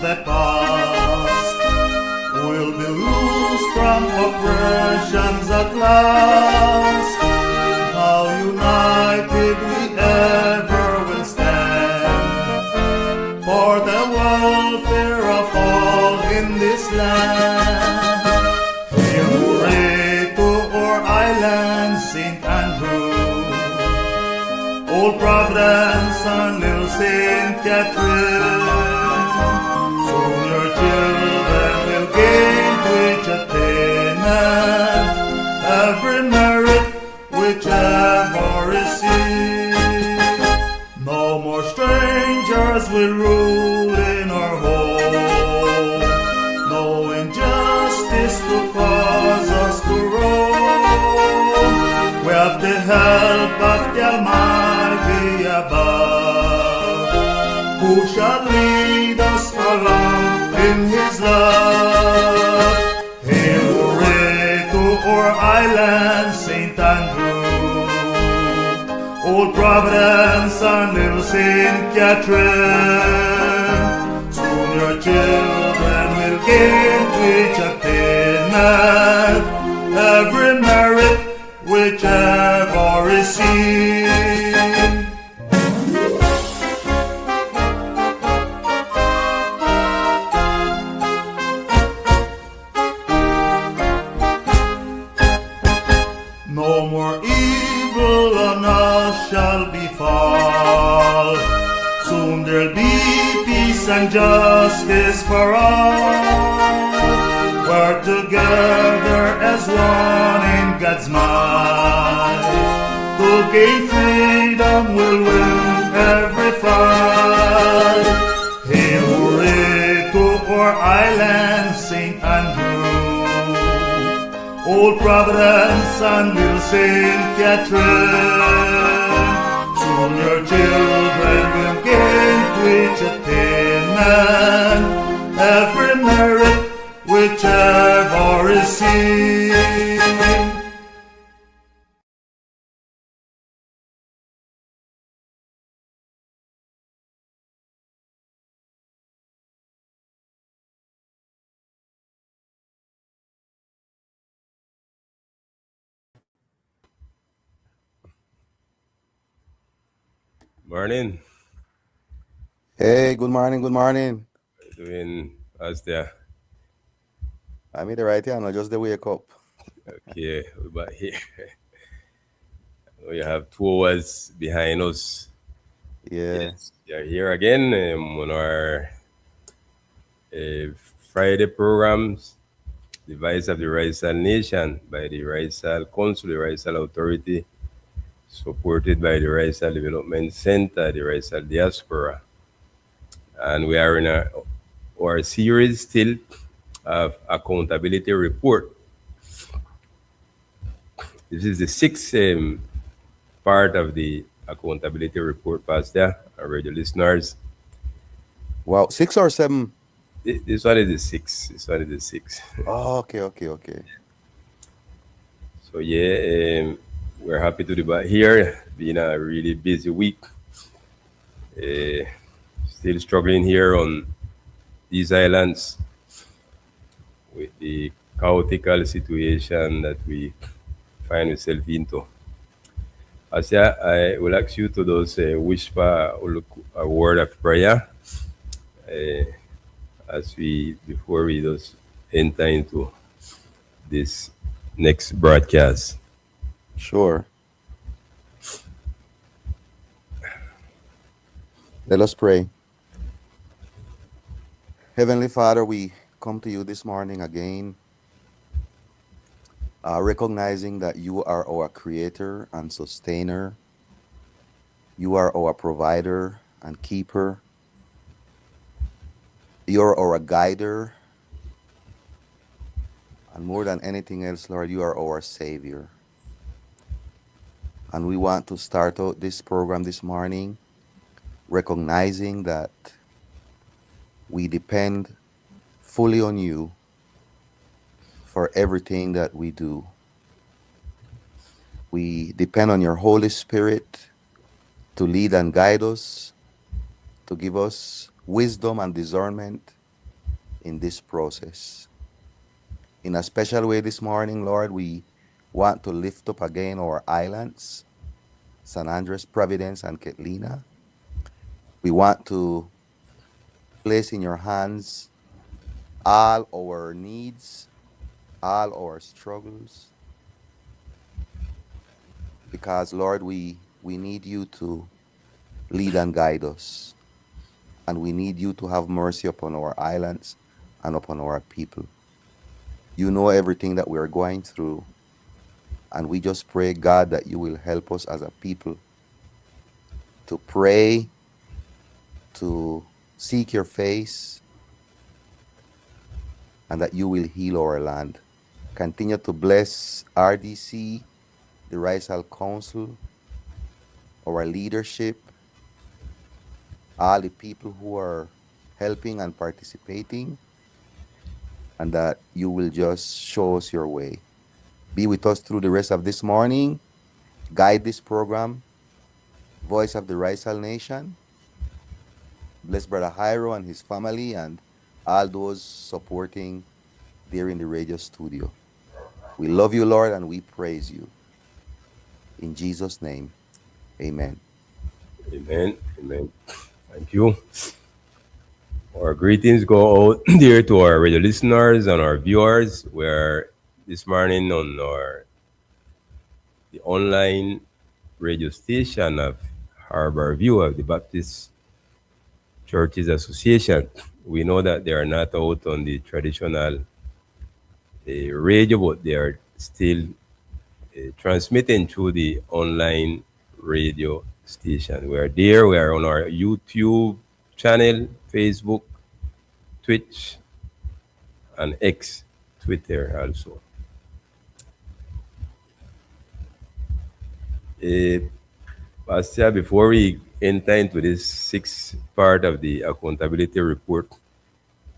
the past. We'll be loose from oppressions at last. How united we ever will stand for the welfare of all in this land. Hail hooray to our island, St. Andrew, Old Providence and Little St. Catherine. Soon your children will gain to each attainment, every merit whichever receive. No more strangers will rule in our home, no injustice to cause us to roam. We have the help of the Almighty above, who shall lead us along in His love. Hail hooray to our island, St. Andrew, Old Providence and Little St. Catherine. Soon your children will gain to each attainment, every merit whichever receive. No more evil on us shall befall. Soon there'll be peace and justice for all. We're together as one in God's might. To gain freedom we'll win every fight. Hail hooray to our island, St. Andrew, Old Providence and Little St. Catherine. Soon your children will gain to each attainment, every merit whichever receive. Morning. Hey, good morning, good morning. Doing as there. I'm in the right here, no, just the wake up. Okay, we're back here. We have 2 hours behind us. Yeah. Yes, we are here again on our Friday programs, the Voice of the Raizal Nation by the Raizal Council, the Raizal Authority, supported by the Raizal Development Center, the Raizal Diaspora. And we are in our series still of accountability report. This is the sixth part of the accountability report, Pastor and radio listeners. Wow, 6 or 7? This one is the sixth. This one is the sixth. Oh, okay. So yeah, we're happy to be back here. Been a really busy week. Still struggling here on these islands with the chaotical situation that we find ourselves into. Asya, I will ask you to those whisper a word of prayer before we just enter into this next broadcast. Sure. Let us pray. Heavenly Father, we come to you this morning again, recognizing that you are our creator and sustainer. You are our provider and keeper. You're our guider. And more than anything else, Lord, you are our Savior. And we want to start out this program this morning recognizing that we depend fully on you for everything that we do. We depend on your Holy Spirit to lead and guide us, to give us wisdom and discernment in this process. In a special way this morning, Lord, we want to lift up again our islands, San Andres, Providence, and Ketlina. We want to place in your hands all our needs, all our struggles, because, Lord, we need you to lead and guide us. And we need you to have mercy upon our islands and upon our people. You know everything that we're going through. And we just pray, God, that you will help us as a people to pray, to seek your face, and that you will heal our land. Continue to bless RDC, the Raizal Council, our leadership, all the people who are helping and participating, and that you will just show us your way. Be with us through the rest of this morning. Guide this program, Voice of the Raizal Nation. Bless Brother Jairo and his family and all those supporting there in the radio studio. We love you, Lord, and we praise you. In Jesus' name, amen. Amen. Amen. Thank you. Our greetings go out there to our radio listeners and our viewers. We're this morning on the online radio station of Harbor View of the Baptist Churches Association. We know that they are not out on the traditional radio, but they are still transmitting through the online radio station. We are there. We are on our YouTube channel, Facebook, Twitch, and X, Twitter also. Uh, Pastor, before we enter into this sixth part of the accountability report,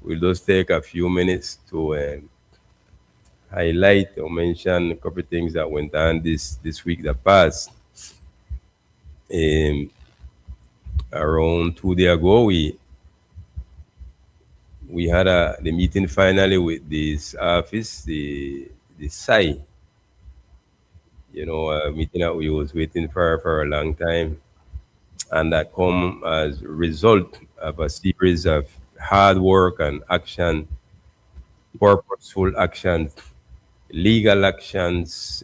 we'll just take a few minutes to highlight or mention a couple of things that went on this week that passed. Um, Around 2 days ago, we had the meeting finally with this office, the SAI, meeting that we was waiting for a long time, and that come as a result of a series of hard work and action, purposeful actions, legal actions,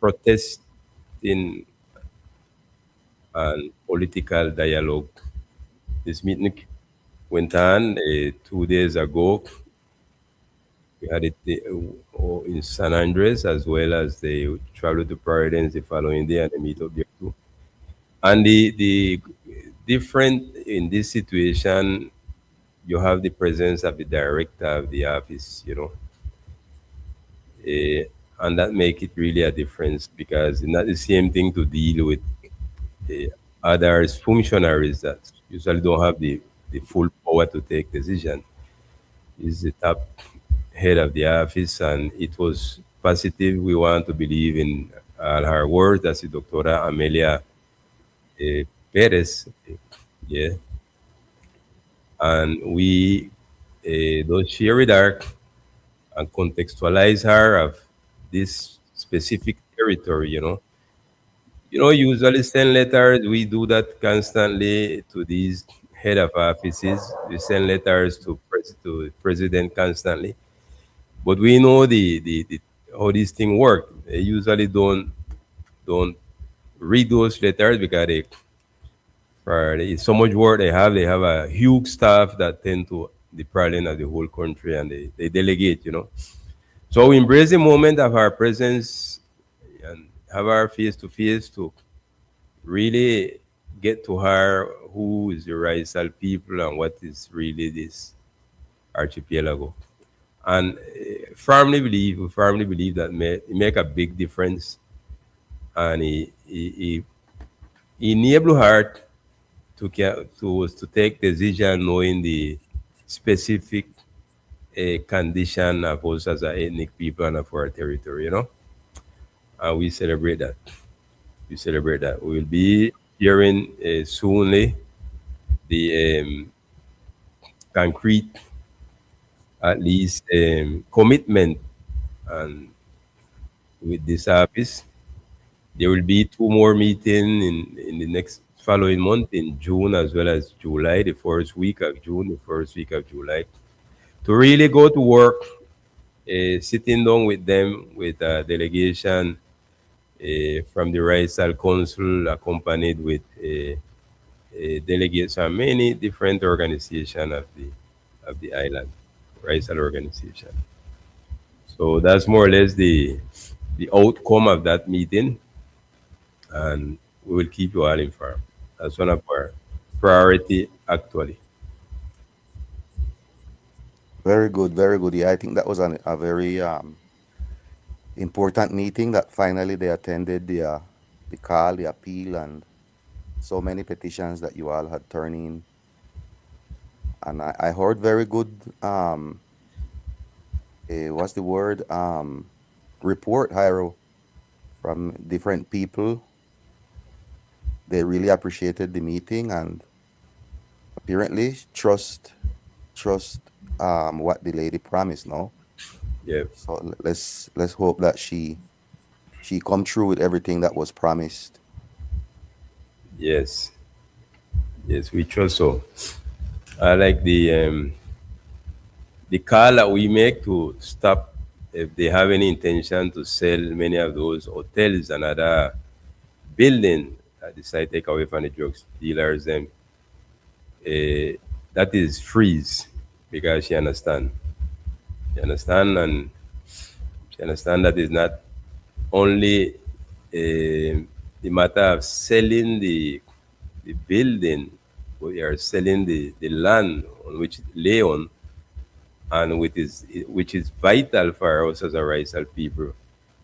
protesting, and political dialogue. This meeting went on 2 days ago. We had it in San Andres, as well as they traveled to Providence the following day, and they meet up there too. And the different in this situation, you have the presence of the director of the office, eh, and that make it really a difference, because it's not the same thing to deal with uh, others functionaries that usually don't have the full power to take decision. Is the top head of the office, and it was positive. We want to believe in all her words. That's the Doctora Amelia Perez. Yeah, and we don't share with her and contextualize her of this specific territory. Usually send letters. We do that constantly to these head of offices. We send letters to the president constantly. But we know the how this thing work. They usually don't read those letters because it's so much work they have. They have a huge staff that tend to the problem of the whole country, and they delegate. So we embrace the moment of our presence and have our face to face to really get to her who is the Raizal people and what is really this archipelago. And we firmly believe that it make a big difference, and he enable her to take decision knowing the specific condition of us as a ethnic people and of our territory, and we celebrate that. We celebrate that. We will be hearing soonly the concrete at least commitment and with this office. There will be two more meetings in the next following month in June as well as July, the first week of June, the first week of July, to really go to work, sitting down with them with a delegation from the Raizal Council, accompanied with delegates from many different organizations of the island, Raizal organization. So that's more or less the outcome of that meeting, and we will keep you all informed. That's one of our priority actually. Very good, very good. Yeah, I think that was a very important meeting that finally they attended the call, the appeal, and so many petitions that you all had turned in. And I heard very good, what's the word? Report, Hyro, from different people. They really appreciated the meeting and apparently trust what the lady promised, no? Yeah. So let's hope that she come through with everything that was promised. Yes. Yes, we trust so. I like the call that we make to stop if they have any intention to sell many of those hotels and other building that decide take away from the drugs dealers and that is freeze because she understand. She understand and she understand that is not only the matter of selling the building, we are selling the land on which it lay on and which is vital for us as a Raizal people,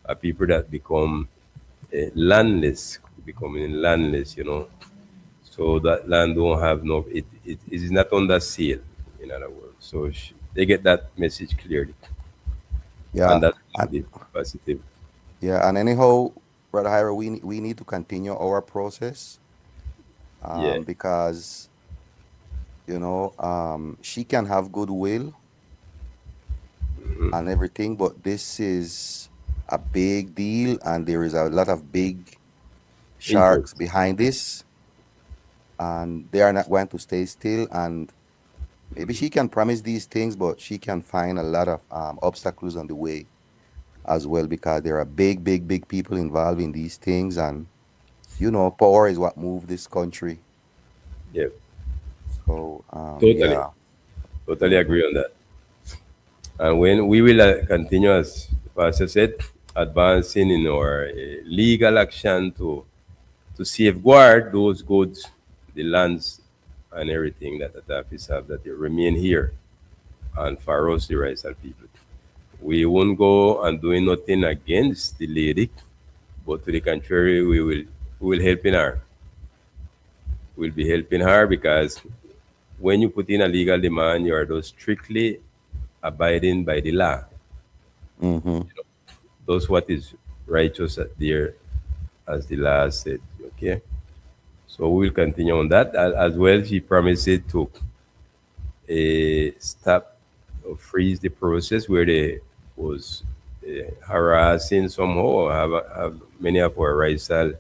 a people that become landless, becoming landless, you know. So that land don't have no, it is not under sale, in other words. So they get that message clearly, and Yeah, that's and the positive. yeah, and anyhow, Brother Hyra, we need to continue our process Yeah, because she can have goodwill and everything, but this is a big deal, and there is a lot of big sharks interest. behind this, and they are not going to stay still. And maybe she can promise these things, but she can find a lot of obstacles on the way as well because there are big people involved in these things, and power is what moved this country. Yeah, So totally, yeah. totally Hmm. agree on that. And when we will continue, as Pastor said, advancing in our legal action to safeguard those goods, the lands, and everything that the office have that they remain here and for us, the rights of people. We won't go and doing nothing against the lady, but to the contrary, we will helping her. We'll be helping her because when you put in a legal demand, you are those strictly abiding by the law. Hmm. Those what is righteous at there, as the law said. Okay, so we will continue on that as well. She promised it to stop or freeze the process where they was harassing somehow or have many of our Raizal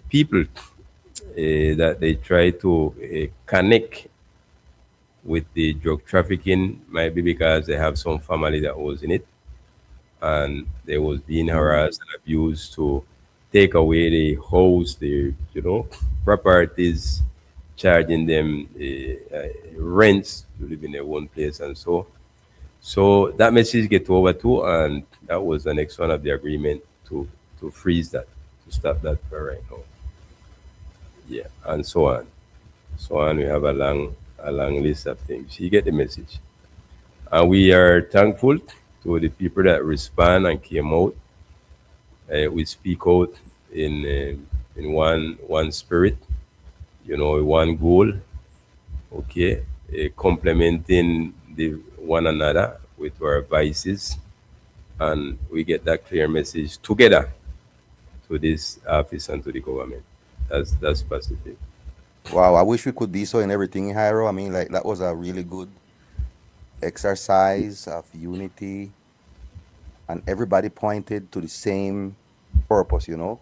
people that they try to connect with the drug trafficking, might be because they have some family that was in it and they was being Hmm. harassed and abused to take away the house, the properties, charging them rents to live in their own place and so. So that message get over too, and that was the next one of the agreement to freeze that, to stop that for right now. Yeah, and so on. So on, we have a long list of things. You get the message. And we are thankful to the people that respond and came out. We speak out in one spirit, one goal. Okay, complementing the one another with our vices, and we get that clear message together to this office and to the government. That's positive. Wow, I wish we could be so in everything, Hyro. I mean, like that was a really good. exercise of unity, and everybody pointed to the same purpose, you know.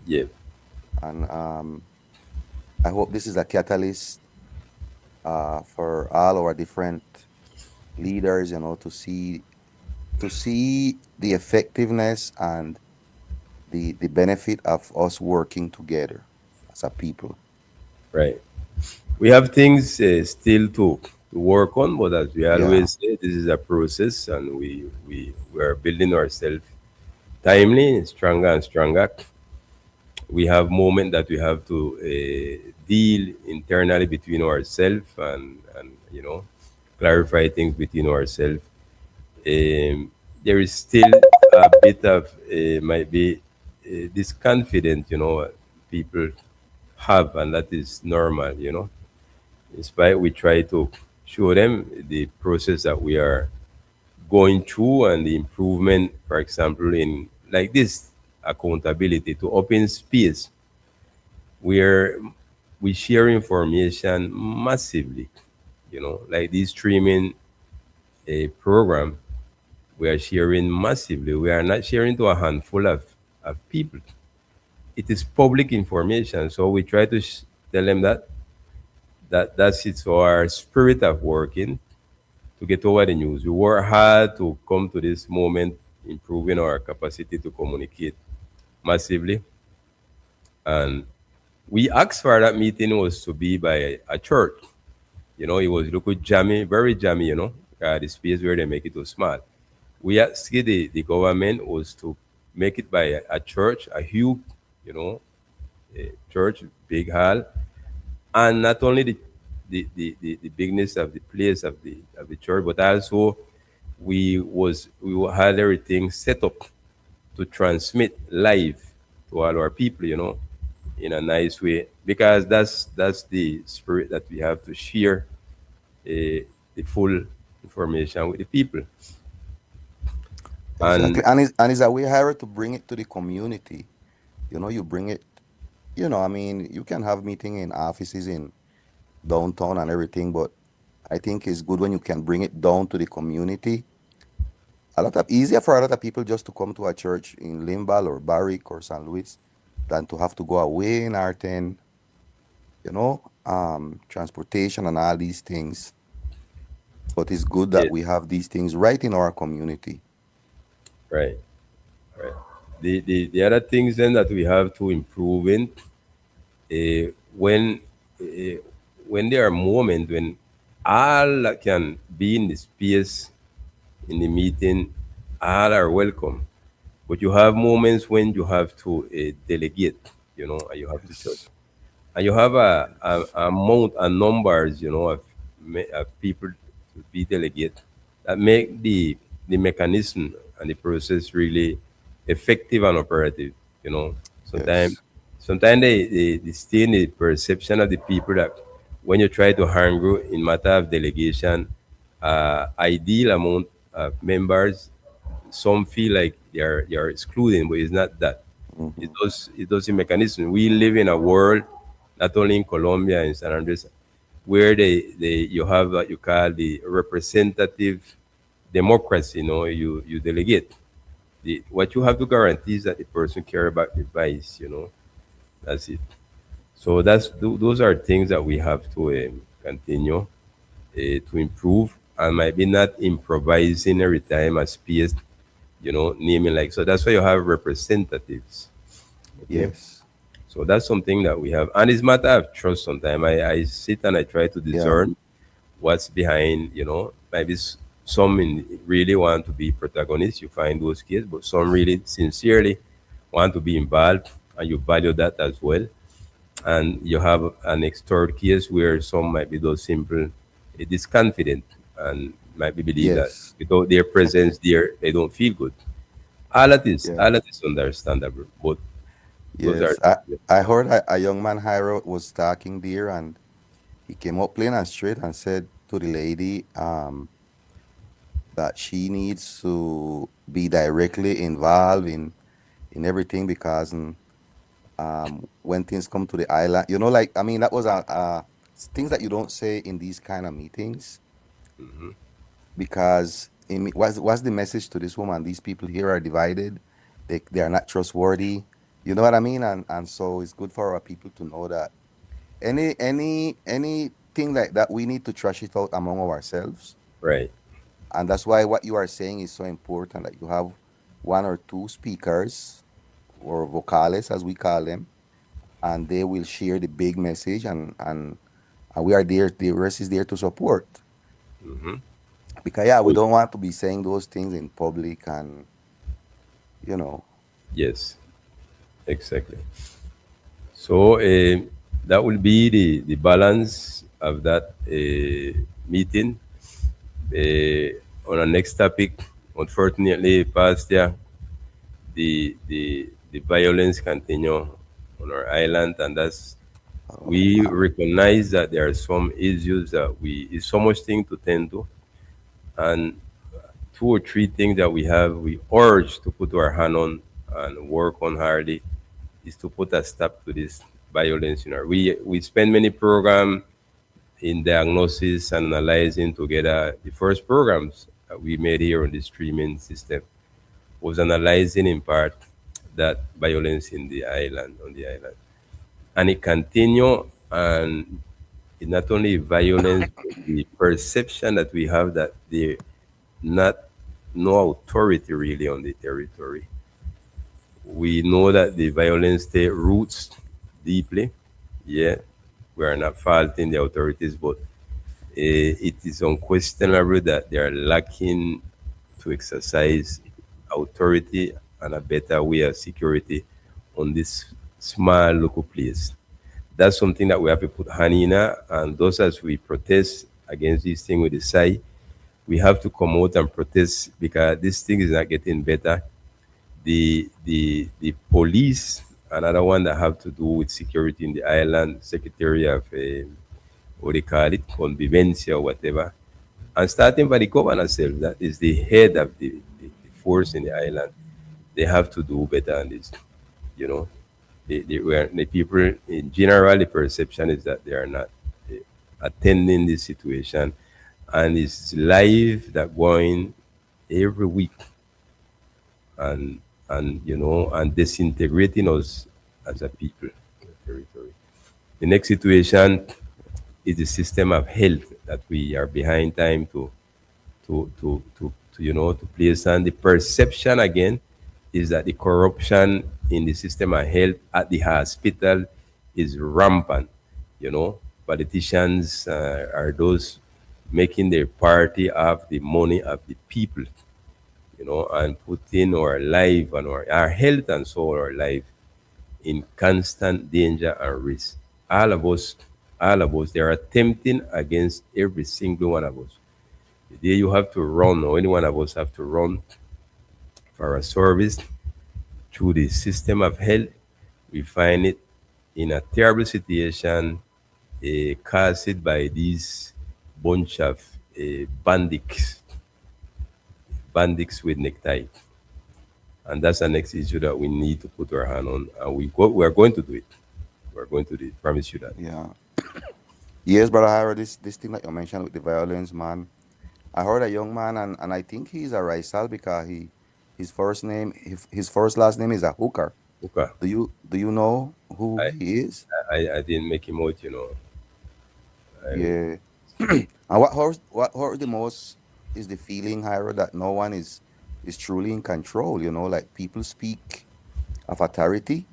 Yeah. And I hope this is a catalyst for all our different leaders, you know, to see the effectiveness and the benefit of us working together as a people. Right. We have things still to work on, but as we Yeah. always say, this is a process, and we are building ourselves timely, stronger and stronger. We have moments that we have to deal internally between ourselves and clarify things between ourselves. There is still a bit of might be this confidence, people have, and that is normal, Despite we try to show them the process that we are going through and the improvement, for example, in like this accountability to open space where we share information massively, like this streaming a program, we are sharing massively. We are not sharing to a handful of people. It is public information. So we try to tell them that's it. So our spirit of working to get over the news. We work hard to come to this moment, improving our capacity to communicate massively. And we asked for that meeting was to be by a church. It was local jammy, very jammy, the space where they make it too small. We asked the government was to make it by a church, a huge, you know, church, big hall, and not only the bigness of the place of the church, but also we had everything set up to transmit live to all our people, in a nice way, because that's the spirit that we have to share the full information with the people. Exactly. And And it's a way higher to bring it to the community. You know, you bring it, I mean, you can have meeting in offices in downtown and everything, but I think it's good when you can bring it down to the community. A lot of easier for a lot of people just to come to a church in Limbal or Barrick or St. Louis than to have to go away in R10, transportation and all these things. But it's good that yeah, we have these things right in our community. right, right. The other things then that we have to improve in, uh, when uh, when there are moments when all that can be in the space in the meeting, all are welcome. But you have moments when you have to delegate, and you have to choose. Yes. And you have Yes. a amount and numbers, of people to be delegate that make the mechanism and the process really effective and operative. Sometimes Yes. sometimes they stay in the perception of the people that when you try to handle in matter of delegation, ideal amount of members, some feel like they are excluding, but it's not that. Hmm. It does a mechanism. We live in a world, not only in Colombia and San Andres, where you have what you call the representative democracy. You delegate. What you have to guarantee is that the person care about the advice. That's it. So those are things that we have to continue to improve, and maybe not improvising every time a space, naming like so. That's why you have representatives. Okay. Yes. So that's something that we have. And it's matter of trust sometimes. I sit and I try to Yeah. discern what's behind, maybe some really want to be protagonists, you find those kids, but some really sincerely want to be involved and you value that as well. And you have an third case where some might be those simple, disconfident and might be believe that Yes. without their presence there, they don't feel good. Yeah. All that is understandable, but those are Yes. I heard a young man Hyro was talking there, and he came up plain and straight and said to the lady that she needs to be directly involved in everything because when things come to the island, like, I mean, that was things that you don't say in these kind of meetings. because what's the message to this woman? These people here are divided. They are not trustworthy. You know what I mean? And so it's good for our people to know that anything like that, we need to trash it out among ourselves. Right. And that's why what you are saying is so important. Like you have one or two speakers or vocales, as we call them, and they will share the big message, and we are there. The rest is there to support. Hmm. Because yeah, we don't want to be saying those things in public, and you know, Yes, exactly. So that will be the balance of that meeting. On our next topic, unfortunately, past year, the violence continue on our island, and that's oh we man, recognize that there are some issues that we is so much thing to tend to, and two or three things that we urge to put our hand on and work on hardly is to put a stop to this violence. We spend many program in diagnosis and analyzing together. The first programs that we made here on the streaming system was analyzing in part that violence in the island on the island, and it continue, and it not only violence but the perception that we have that they not no authority really on the territory. We know that the violence take roots deeply. Yeah, we are not faulting the authorities, but it is unquestionable that they are lacking to exercise authority and a better way of security on this small local place. That's something that we have to put hand in, and those as we protest against this thing, we decide we have to come out and protest because this thing is not getting better. The police, another one that have to do with security in the island, secretary of what they call it, convivencia or whatever, and starting by the governor self, that is the head of the force in the island. They have to do better on this. You know, the people in general, the perception is that they are not uh, attending this situation, and it's live that going every week, and and disintegrating us as a people in the territory. The next situation is the system of health that we are behind time to place, and the perception again is that the corruption in the system of health at the hospital is rampant. Politicians are those making their party of the money of the people, and putting our life and our health and soul, our life in constant danger and risk. All of us, all of us, they are attempting against every single one of us. The day you have to run, or any one of us have to run for a service through the system of health, we find it in a terrible situation, caused by these bunch of bandits with necktie. And that's the next issue that we need to put our hand on, and we are going to do it. We're going to do it. Promise you that. yeah, yes, brother. I heard this thing that you mentioned with the violence, man. I heard a young man, and I think he's a Raizal because his first last name is a hooker. Okay. Do you know who I, he is? I didn't make him out. I, Yeah. And what hurts the most is the feeling, Hyro, that no one is truly in control. Like people speak of authority,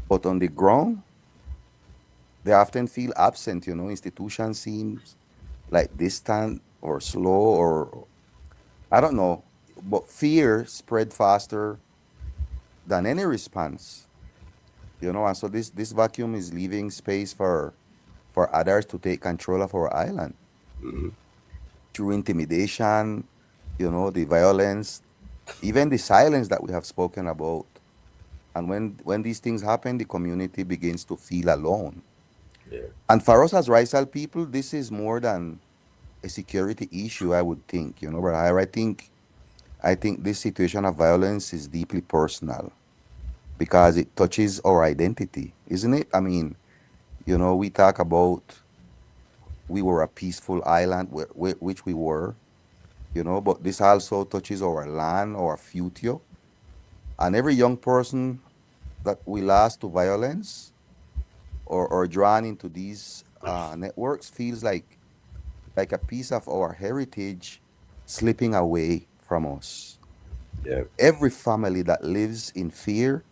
but on the ground, they often feel absent. Institution seems like distant or slow, or I don't know, but fear spread faster than any response. And so this vacuum is leaving space for others to take control of our island through intimidation, the violence, even the silence that we have spoken about. And when these things happen, the community begins to feel alone. yeah. And for us as Raizal people, this is more than a security issue, I would think. But I think this situation of violence is deeply personal because it touches our identity, isn't it? I mean, we talk about we were a peaceful island, which we were, but this also touches our land, our future, and every young person that we lost to violence or drawn into these networks feels like a piece of our heritage slipping away from us. Yeah. Every family that lives in fear,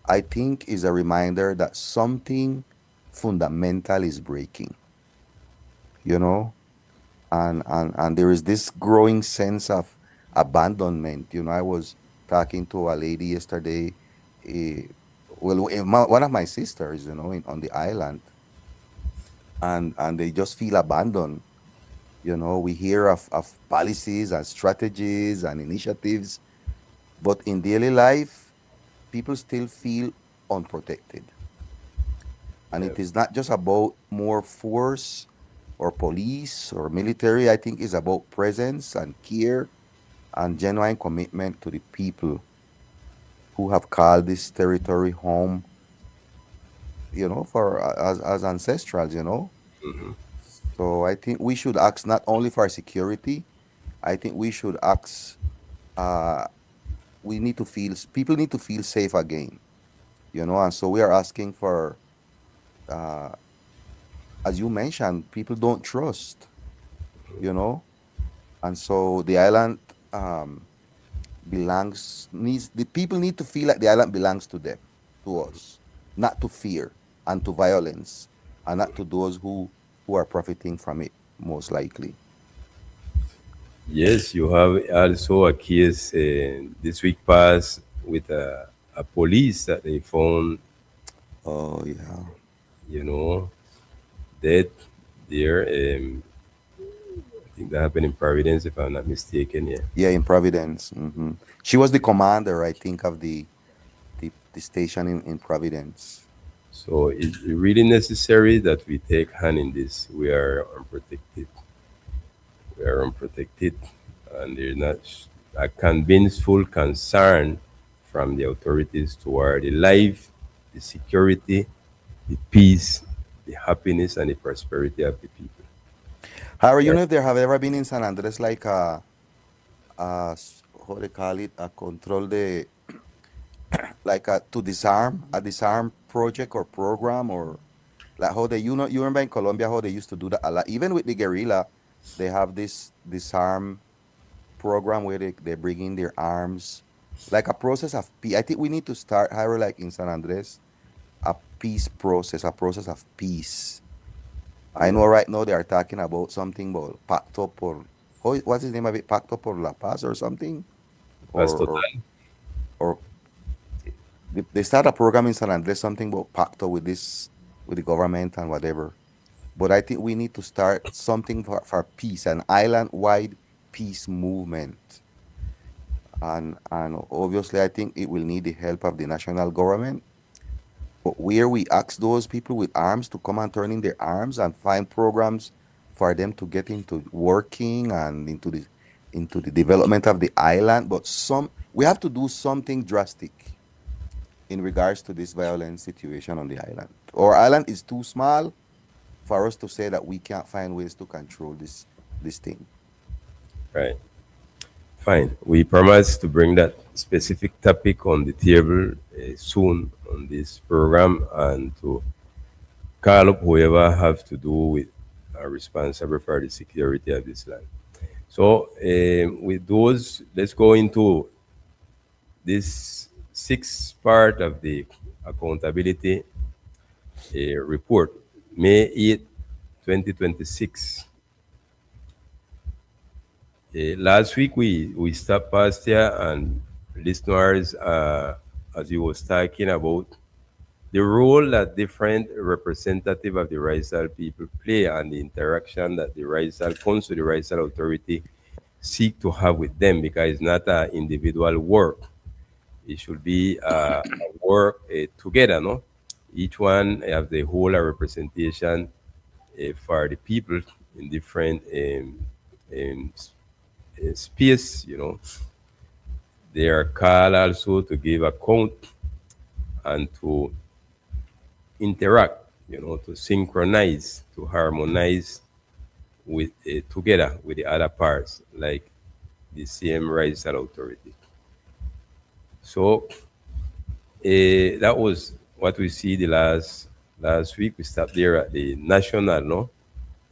I think, is a reminder that something fundamental is breaking, you know? And there is this growing sense of abandonment. I was talking to a lady yesterday, eh, one of my sisters, on the island, and they just feel abandoned. We hear of policies and strategies and initiatives, but in daily life, people still feel unprotected. And Yeah. it is not just about more force or police or military. I think it's about presence and care and genuine commitment to the people who have called this territory home, for as ancestrals. So I think we should ask not only for security. I think we should ask. Uh, we need to feel people need to feel safe again. And so we are asking for, uh, as you mentioned, people don't trust. You know, and so the island needs the people need to feel like the island belongs to them, to us, not to fear and to violence, and not to those who are profiting from it, most likely. Yes, you have also a case this week past with a police that they found, Oh yeah, you know, dead there. I think that happened in Providence, if I'm not mistaken. Yeah. yeah, in Providence. She was the commander, I think, of the station in Providence. So it's really necessary that we take hand in this. We are unprotected. We are unprotected, and there's not a convinced full concern from the authorities toward the life, the security, the peace, the happiness, and the prosperity of the people. Harry, There- if there have ever been in San Andres like how they call it, a control de, like a disarm project or program, or like how you remember in Colombia how they used to do that a lot. Even with the guerrilla, they have this disarm program where they bring in their arms, like a process of peace. I think we need to start, Jairo, like in San Andres, a peace process, a process of peace. I yeah. know right now they are talking about something about Pacto por, what's his name of it? Pacto por la Paz or something? That's Or, or, total. or they start a program in San Andres, something about Pacto with the government and whatever. But I think we need to start something for peace, an island-wide peace movement. And obviously, I think it will need the help of the national government. But where we ask those people with arms to come and turn in their arms and find programs for them to get into working and into the development of the island. But we have to do something drastic in regards to this violent situation on the island. Our island is too small for us to say that we can't find ways to control this thing. Right. Fine. We promise to bring that specific topic on the table soon on this program and to call up whoever have to do with responsible for the security of this land. So, with those, let's go into this sixth part of the accountability report, May 8, 2026. Last week we stopped past here and listeners, as you was talking about the role that different representative of the Raizal people play and the interaction that the Raizal Council, the Raizal Authority seek to have with them because it's not an individual work. It should be a work together, no? Each one have the whole representation for the people in different um, space, They are called also to give account and to interact, to synchronize, to harmonize with together with the other parts, like the same Raizal Authority. So that was what we see the last week. We stopped there at the national, no,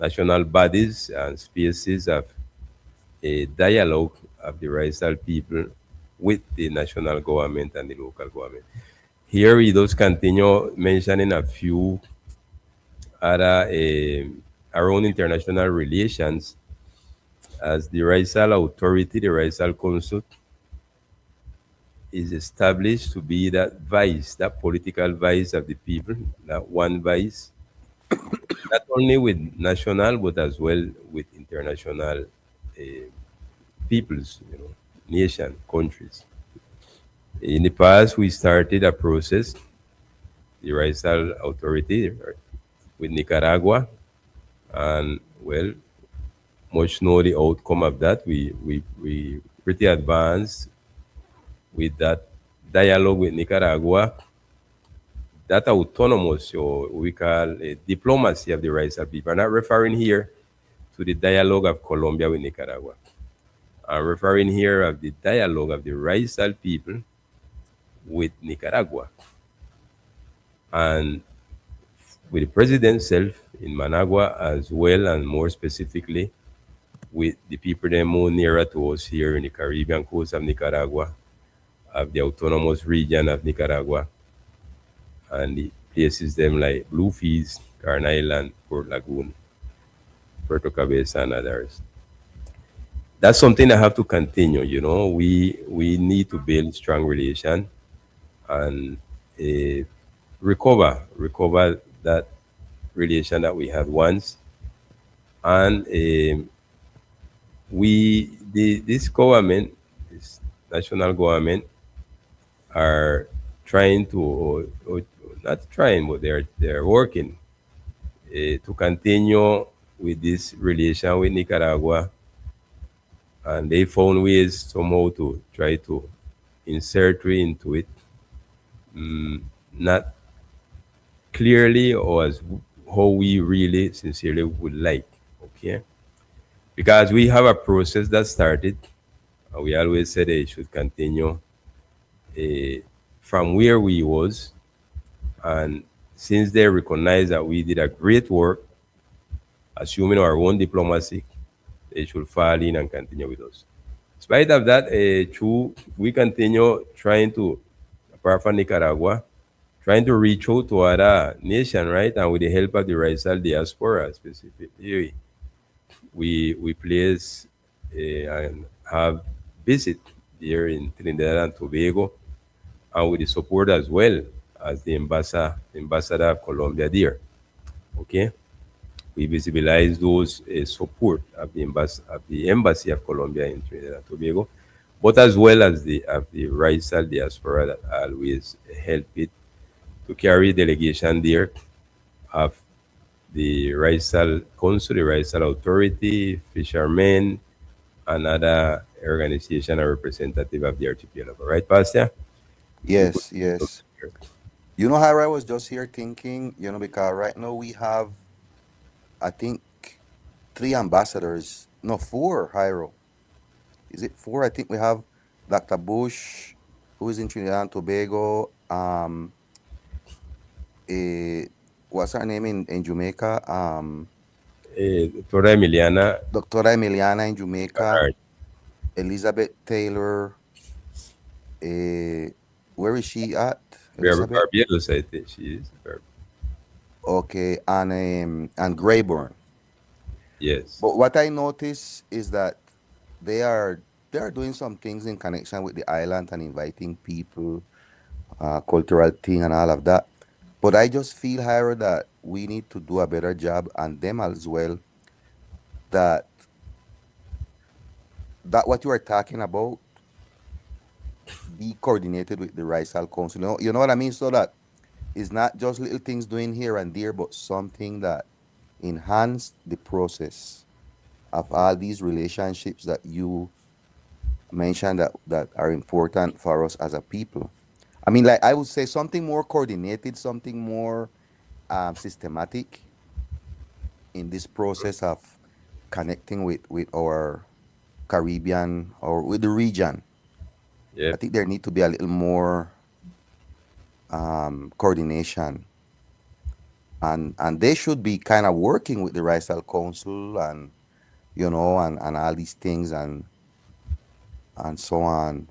national bodies and spaces of a dialogue of the Raizal people with the national government and the local government. Here we just continue mentioning a few other around international relations as the Raizal Authority, the Raizal Council is established to be that vice, that political vice of the people, that one vice, not only with national but as well with international peoples, nation, countries. In the past, we started a process, the Raizal Authority with Nicaragua, and well, much know the outcome of that. We pretty advanced with that dialogue with Nicaragua, that autonomous, or we call diplomacy of the rights of people. I'm not referring here to the dialogue of Colombia with Nicaragua. I'm referring here of the dialogue of the rights of people with Nicaragua and with the president self in Managua as well, and more specifically with the people that are more nearer to us here in the Caribbean coast of Nicaragua, of the autonomous region of Nicaragua, and the places them like Bluefields, Carn Island, Port Lagoon, Puerto Cabeza, and others. That's something that have to continue. We need to build strong relation and uh, recover that relation that we had once, and this government, this national government, are trying to, or not trying, but they're working to continue with this relation with Nicaragua, and they found ways somehow to try to insert we into it, not clearly or as how we really sincerely would like. Okay, because we have a process that started, and we always said it should continue uh, from where we was, and since they recognize that we did a great work, assuming our own diplomacy, they should fall in and continue with us. In spite of that, true, we continue trying to, apart from Nicaragua, trying to reach out to other nation, right? And with the help of the Raizal diaspora specifically, we place and have visit here in Trinidad and Tobago, and with the support as well as the ambassador of Colombia there. Okay, we visibilize those support of the embassy of Colombia in Trinidad and Tobago, but as well as the Raizal diaspora that always help it to carry delegation there of the Raizal Council, the Raizal Authority, fishermen, and other organization or representative of the archipelago. Right, Pastor? We could- Yes, yes. You know, Hira, I was just here thinking, because right now we have, I think, three ambassadors. No, four, Hiro. Is it four? I think we have Dr. Bush, who is in Trinidad and Tobago. Eh, what's her name in Jamaica? Doctora Emiliana Doctora Emiliana in Jamaica. Bernard, Elizabeth Taylor. Eh, where is she at? Elizabeth? Barbados, I think she is. Okay, and Grayburn. Yes. But what I notice is that they are doing some things in connection with the island and inviting people, cultural thing and all of that. But I just feel, Hiro, that we need to do a better job, and them as well, that what you are talking about be coordinated with the Raizal Council. You know what I mean? So that it's not just little things doing here and there, but something that enhance the process of all these relationships that you mentioned that are important for us as a people. I mean, like I would say something more coordinated, something more systematic in this process of connecting with our Caribbean or with the region. I Yep. think there need to be a little more coordination, and they should be kind of working with the Raizal Council and and all these things and so on.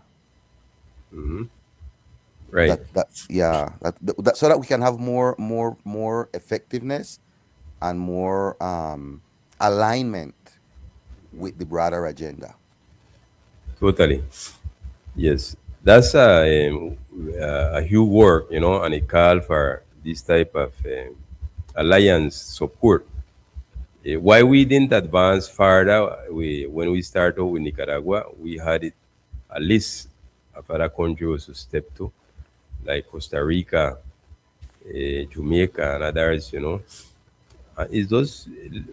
Right. That yeah that so that we can have more effectiveness and more alignment with the broader agenda. Totally. Yes. That's a huge work, and a call for this type of alliance support. Why we didn't advance further, when we started with Nicaragua, we had it a list of other countries to step to, like Costa Rica, Jamaica, and others. It's just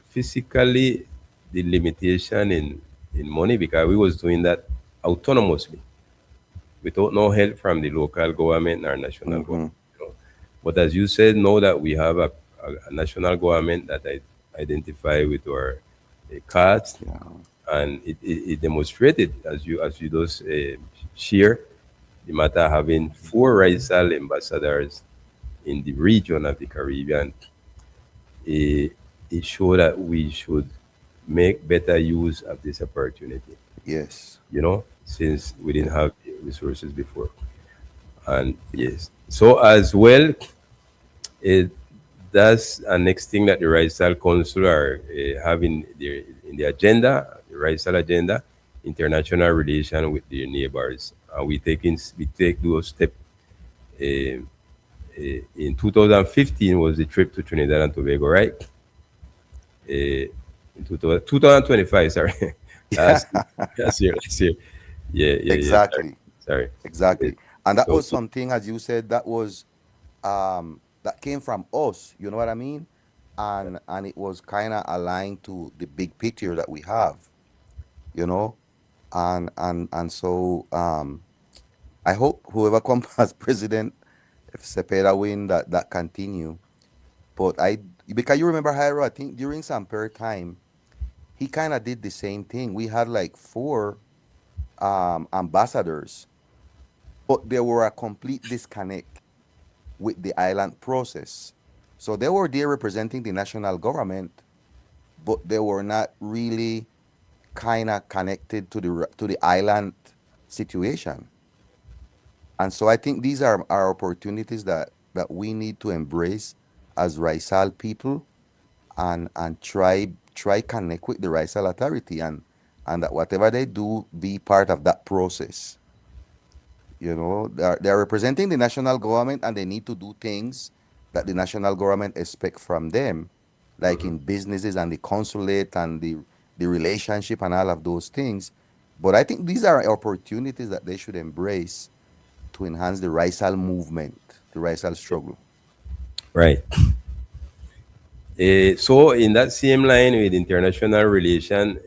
physically the limitation in money because we was doing that autonomously without no help from the local government or national Mm-hmm. government. But as you said, know that we have a national government that identify with our cards, Yeah. and it demonstrated, as you just share, the matter having four Raizal ambassadors in the region of the Caribbean. It, it showed that we should make better use of this opportunity, Yes. since we didn't Yeah. have the resources before. And yes, so as well, it, that's a next thing that the Raizal Council are having in the agenda, the Raizal agenda, international relation with the neighbors. We take those steps. In 2015 was the trip to Trinidad and Tobago, right? In 2025, sorry, last last year. Yeah, yeah, yeah. Sorry, Exactly. sorry. Yes. Exactly. And that So was something, as you said, that was that came from us. You know what I mean? And it was kind of aligned to the big picture that we have. You know, and so I hope whoever comes as president, if Cepeda win, that continue. But because you remember Jairo, I think during some period of time, he kind of did the same thing. We had like four ambassadors, but there were a complete disconnect with the island process. So they were there representing the national government, but they were not really kind of connected to the island situation. And so I think these are opportunities that we need to embrace as Raizal people and try connect with the Raizal authority and that whatever they do be part of that process. They're representing the national government and they need to do things that the national government expect from them, like in businesses and the consulate and the relationship and all of those things. But I think these are opportunities that they should embrace to enhance the Raizal movement, the Raizal struggle. right. So in that same line with international relation,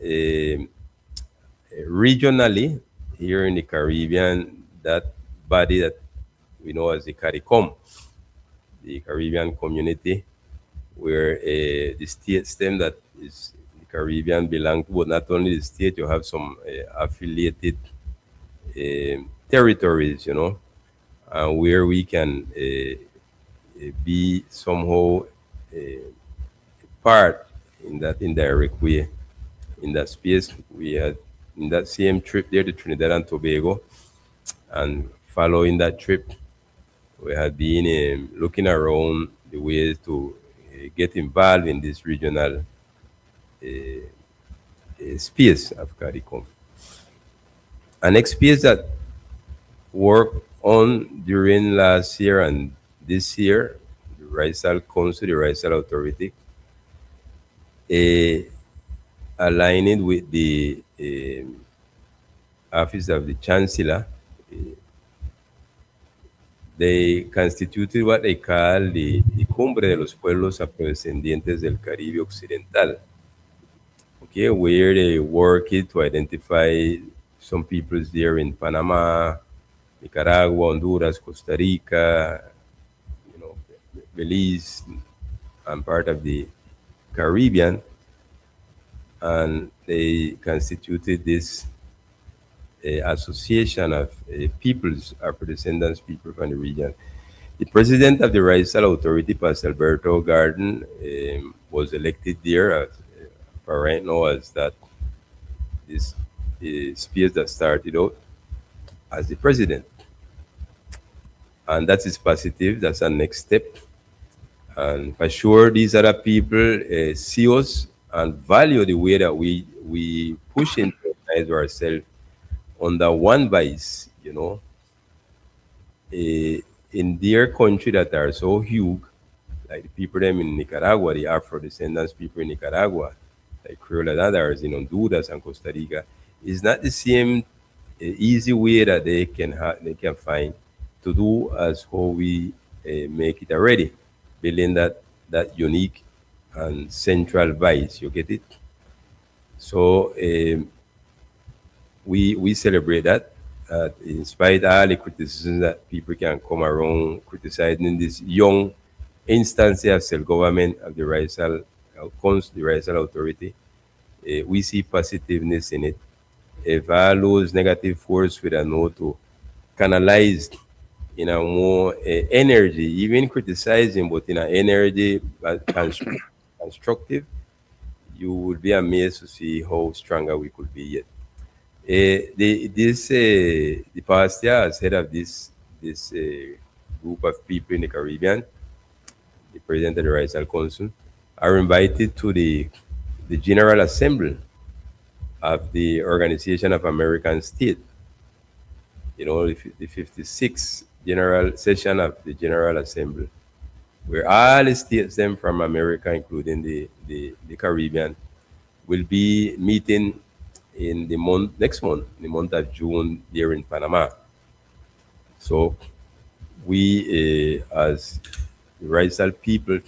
regionally here in the Caribbean, that body that we know as the CARICOM, the Caribbean Community, where the state stem that is the Caribbean belong to, but not only the state, you have some affiliated territories, where we can be somehow part in that indirect way. In that space, we had in that same trip there to Trinidad and Tobago, and following that trip, we had been looking around the ways to get involved in this regional space of CARICOM. An space that worked on during last year and this year, the Raizal Council, the Raizal Authority, eh, aligning with the Office of the Chancellor, they constituted what they call the Cumbre de los Pueblos Afrodescendientes del Caribe Occidental, okay, where they work it to identify some peoples there in Panama, Nicaragua, Honduras, Costa Rica, you know, Belize, and part of the Caribbean, and they constituted this association of peoples, Afro descendants people from the region. The president of the Raizal Authority, Pastor Alberto Garden, was elected there for right now as that this space that started out as the president. And that is positive. That's a next step. And for sure, these other people see us and value the way that we push into organize ourselves under one vice, eh, in their country that are so huge, like the people them in Nicaragua, the Afro descendants people in Nicaragua, like Creole and others in Honduras and Costa Rica, is not the same easy way that they can find to do as how we make it already, building that unique and central vice. You get it? So we celebrate that. In spite of all the criticism that people can come around criticizing this young instance of self-government of the Raizal the Raizal Authority, we see positiveness in it. If all those negative force we don't know to canalize in a more energy, even criticizing, but in an energy constructive, you will be amazed to see how stronger we could be yet. The past year, as head of this group of people in the Caribbean, the president of the Raizal Council, are invited to the General Assembly of the Organization of American States. The 56th General Session of the General Assembly, where all the states them from America, including the Caribbean, will be meeting in the next month, in the month of June, there in Panama. So we, as the Raizal people,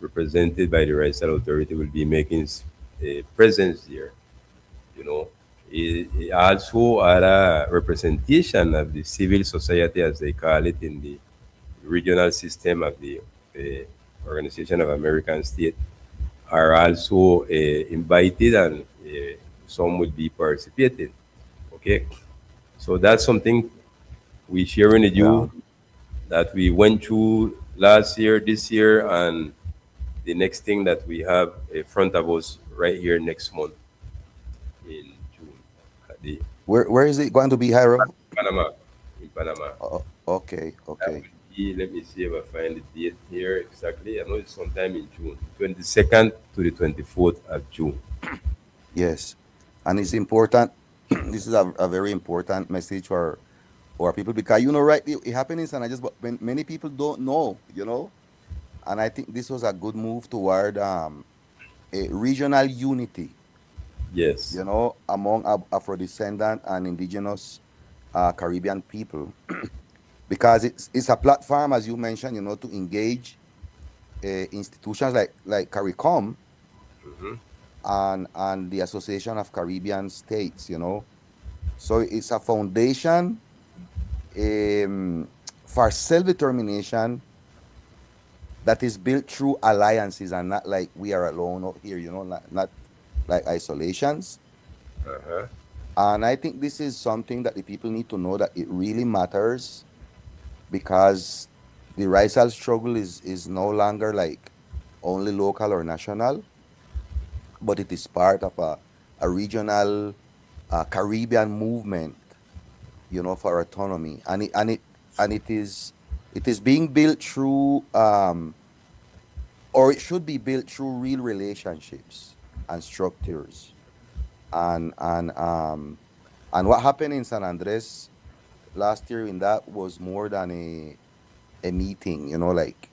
represented by the Raizal Authority, will be making a presence there. You know, it also are a representation of the civil society, as they call it, in the regional system of the Organization of American States, are also invited, and some will be participating. Okay, so that's something we sharing with Yeah. you that we went through last year, this year, and the next thing that we have in front of us right here next month in June at the Where is it going to be, Harold? Panama. In Panama. Oh, okay, That okay. will be, let me see if I find the date here exactly. I know it's sometime in June, 22nd to the 24th of June. Yes. And it's important. This is a very important message for our people because right, it happens and I just but many people don't know. And I think this was a good move toward a regional unity, Yes. among Afro-descendant and indigenous Caribbean people, because it's a platform, as you mentioned, to engage institutions like CARICOM and the Association of Caribbean States. So it's a foundation um, for self-determination that is built through alliances and not like we are alone out here, not like isolations. Uh-huh. And I think this is something that the people need to know that it really matters because the racial struggle is no longer like only local or national, but it is part of a regional Caribbean movement, for autonomy, and it is being built through or it should be built through real relationships and structures. And what happened in San Andres last year in that was more than a meeting, like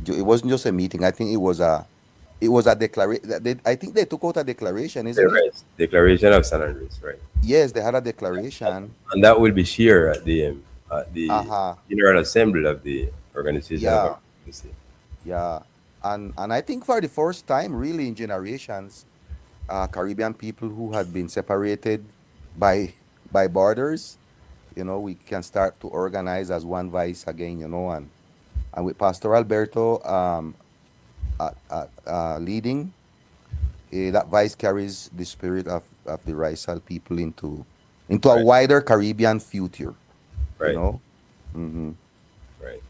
it wasn't just a meeting. I think it was a declaration. I think they took out a declaration, isn't it? Right. Declaration of San Andres, right? Yes, they had a declaration. And that will be shared at the Uh-huh. General Assembly of the Organization of Yeah, American States. yeah. And I think for the first time really in generations, Caribbean people who had been separated by by borders, we can start to organize as one voice again, and with Pastor Alberto leading, that vice carries the spirit of the Raizal people into a Right, wider Caribbean future. You right, know. Hmm. right.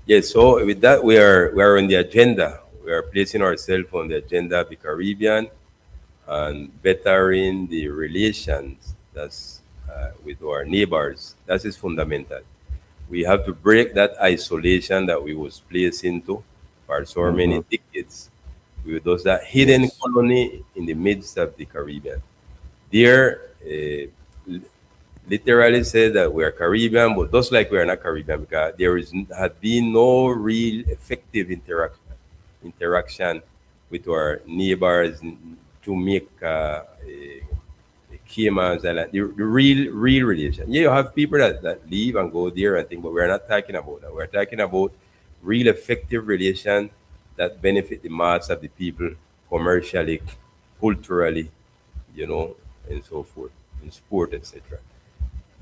Yes, so with that, we are on the agenda. We are placing ourselves on the agenda of the Caribbean and bettering the relations that's with our neighbors. That is fundamental. We have to break that isolation that we was placed into for so many Hmm. decades. We was that hidden Yes. colony in the midst of the Caribbean. There, literally said that we are Caribbean, but just like we are not Caribbean because there is had been no real effective interaction with our neighbors to make Caymans and the real relation. Yeah, you have people that leave and go there and think, but we're not talking about that. We're talking about real effective relation that benefit the mass of the people commercially, culturally, you know, and so forth, in sport, etc.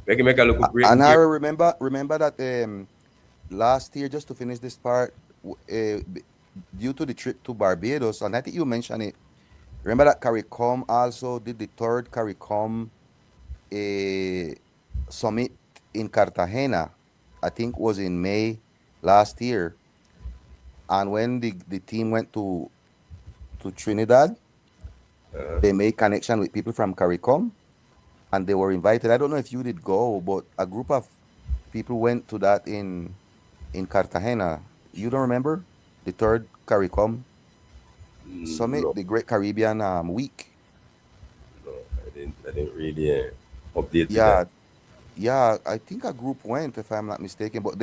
Make a little break And I here. remember that last year, just to finish this part, due to the trip to Barbados, and I think you mentioned it. Remember that CARICOM also did the third CARICOM uh, summit in Cartagena. I think was in May last year. And when the team went to Trinidad, they made connection with people from CARICOM and they were invited. I don't know if you did go, but a group of people went to that in Cartagena. You don't remember the third CARICOM summit, No, the Great Caribbean Week? no, I didn't really update with that. Yeah, yeah. I think a group went, if I'm not mistaken. But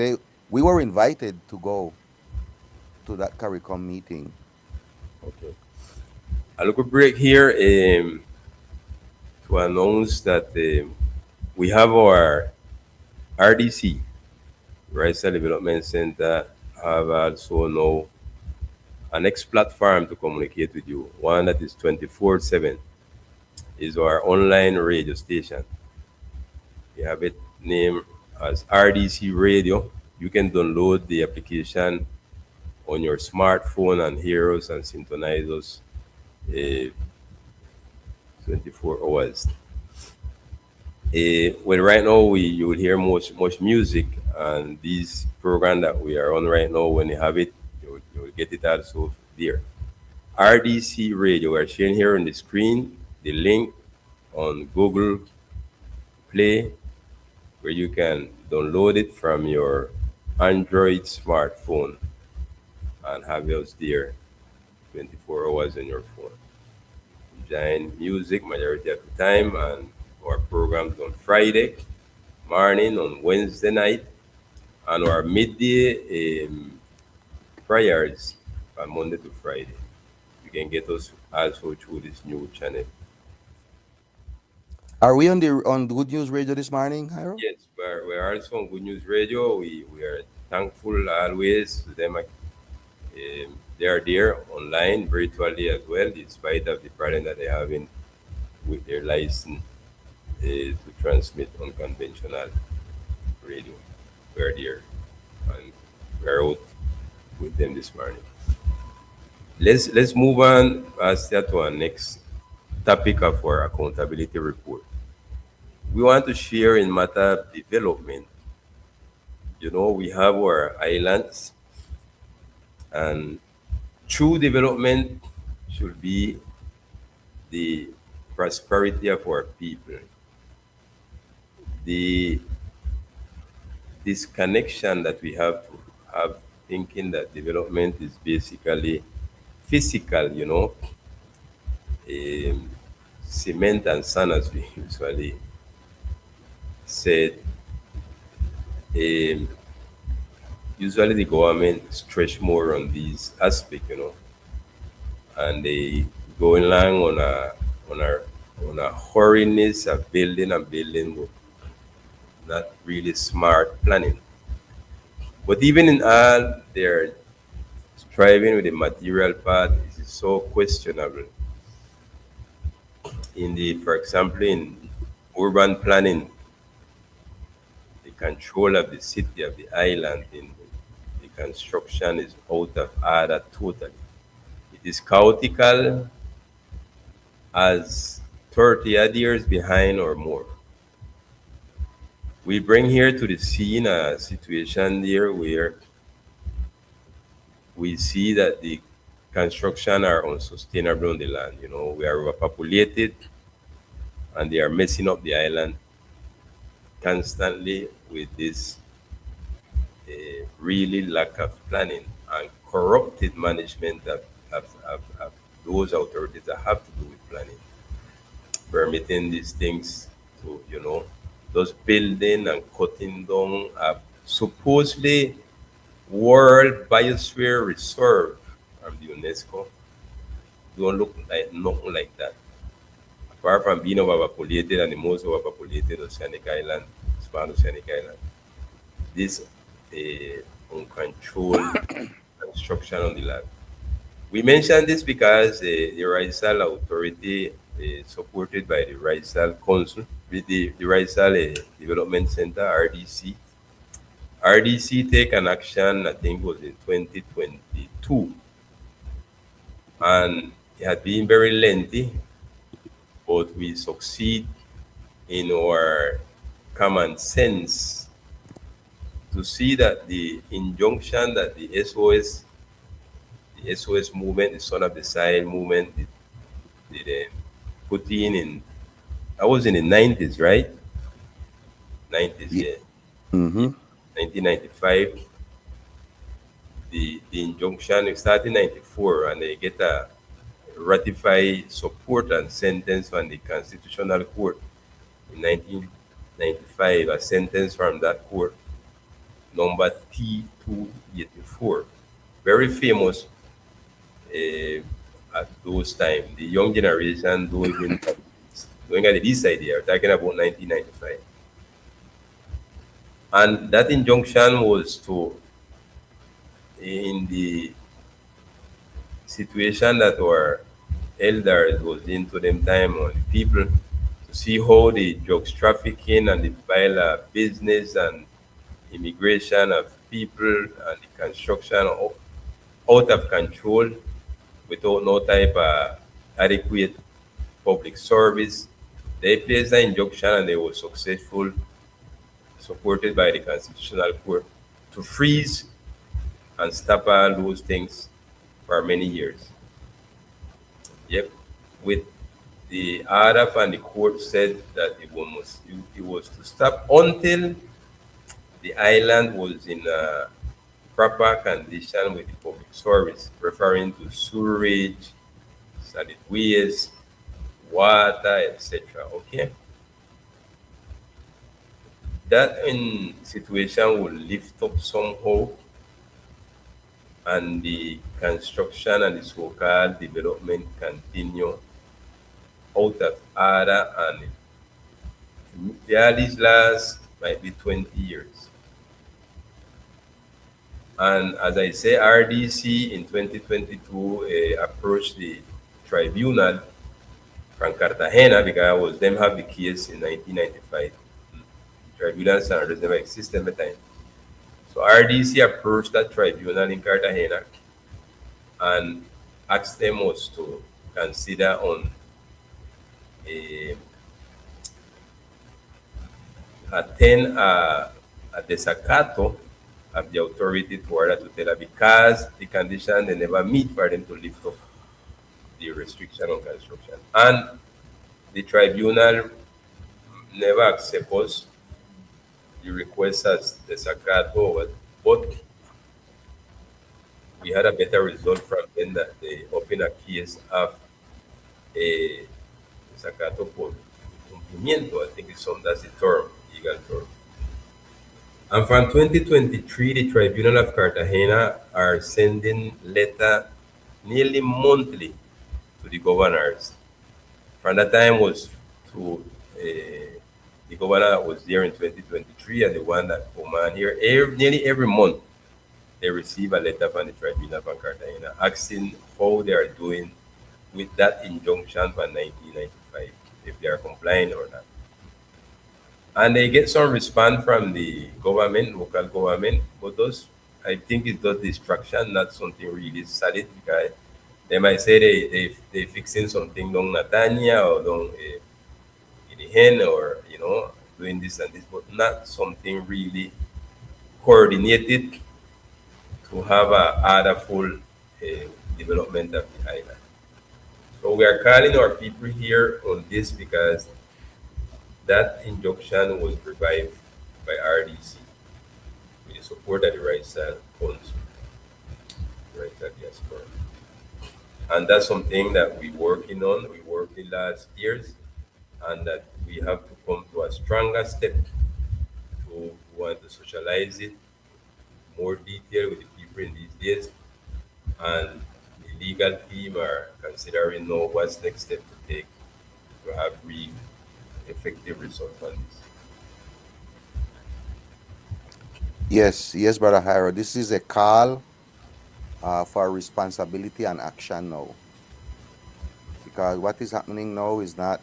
we were invited to go to that CARICOM meeting. Okay. A little break here to announce that we have our RDC, Rice Development Center, have also now a next platform to communicate with you. One that is 24/7 is our online radio station. We have it named as RDC Radio. You can download the application on your smartphone and hear us and synchronize us uh, 24 hours. Well, right now you will hear much music, and this program that we are on right now, when you have it, you will get it also there. RDC Radio. We're sharing here on the screen the link on Google Play, where you can download it from your Android smartphone and have us there 24 hours on your phone. Enjoying music majority of the time, and our programs on Friday morning, on Wednesday night, and our midday prayers on Monday to Friday. You can get us also through this new channel. Are we on Good News Radio this morning, Hyro? Yes, we're also on Good News Radio. We are thankful always to them. They are there online virtually as well, despite of the problem that they have in with their license to transmit on conventional radio. We're there and we're out with them this morning. Let's move on Pastor, to our next topic of our accountability report. We want to share in matter of development. You know, we have our islands, and true development should be the prosperity of our people. The this connection that we have to have, thinking that development is basically physical, you know, um, cement and sand, as we usually said. Um, Usually the government stretch more on these aspects, you know, and they go along on a on a hurriness of building and building, but not really smart planning. But even in all their striving with the material part, it is so questionable. In the, for example, in urban planning, the control of the city of the island in the construction is out of order totally. It is chaotical as 30 odd years behind or more. We bring here to the scene a situation here where we see that the construction are unsustainable on the land. You know, we are overpopulated and they are messing up the island constantly with this really lack of planning and corrupted management of those authorities that have to do with planning, permitting these things to, those building and cutting down a supposedly World Biosphere Reserve from the UNESCO. Don't look like nothing like that. Apart from being overpopulated and the most overpopulated oceanic island, small oceanic island, this uncontrolled construction on the land. We mentioned this because the Raizal Authority, supported by the Raizal Council, with the Raizal Development Center (RDC), RDC take an action, I think was in 2022, and it had been very lengthy, but we succeed in our common sense to see that the injunction that the SOS movement, the Son of the Sahel movement, did put in, I was in the 90s, right? 90s, Yeah. yeah. Mm-hmm. 1995, the injunction, it started in 94, and they get a ratified support and sentence from the Constitutional Court in 1995, a sentence from that court, number T284. Very famous at those times. The young generation don't even going at this idea, talking about 1995. And that injunction was to, in the situation that our elders was into them time on the people, to see how the drugs trafficking and the vile business and immigration of people and the construction out of control without no type of adequate public service. They placed the injunction and they were successful, supported by the Constitutional Court, to freeze and stop all those things for many years. Yep. With the order from the court said that it was to stop until the island was in a proper condition with the public service, referring to sewerage, solid waste, water, etc. Okay, that in situation will lift up somehow, and the construction and the so-called development continue out of order, and the earliest last might be 20 years. And as I say, RDC in 2022 approached the tribunal from Cartagena because was them have the case in 1995. Tribunal standards never existed at the time. So RDC approached that tribunal in Cartagena and asked them was to consider on a, attend a desacato of the authority to order to tell her because the condition they never meet for them to lift up the restriction on construction. And the tribunal never accept us the request as desacato, but we had a better result from them that they opened a case of a desacato por cumplimiento. I think that's the term, legal term. And from 2023, the Tribunal of Cartagena are sending letter nearly monthly to the governors. From that time was to the governor that was there in 2023 and the one that come on here. Nearly every month, they receive a letter from the Tribunal of Cartagena asking how they are doing with that injunction from 1995, if they are complying or not. And they get some response from the government, local government, but those, I think it's just distraction, not something really solid because They might say they fixing something down Natania or down in the hen or doing this and this, but not something really coordinated to have a other full development of the island. So we are calling our people here on this because that injunction was revived by RDC with the support of the Raizal Council, Raizal Diaspora. And that's something that we're working on. We worked in last years, and that we have to come to a stronger step to want to socialize it more detail with the people in these days. And the legal team are considering now what's next step to take to have real effective results on this. Yes, yes, Brother Hiro. This is a call for responsibility and action now. Because what is happening now is not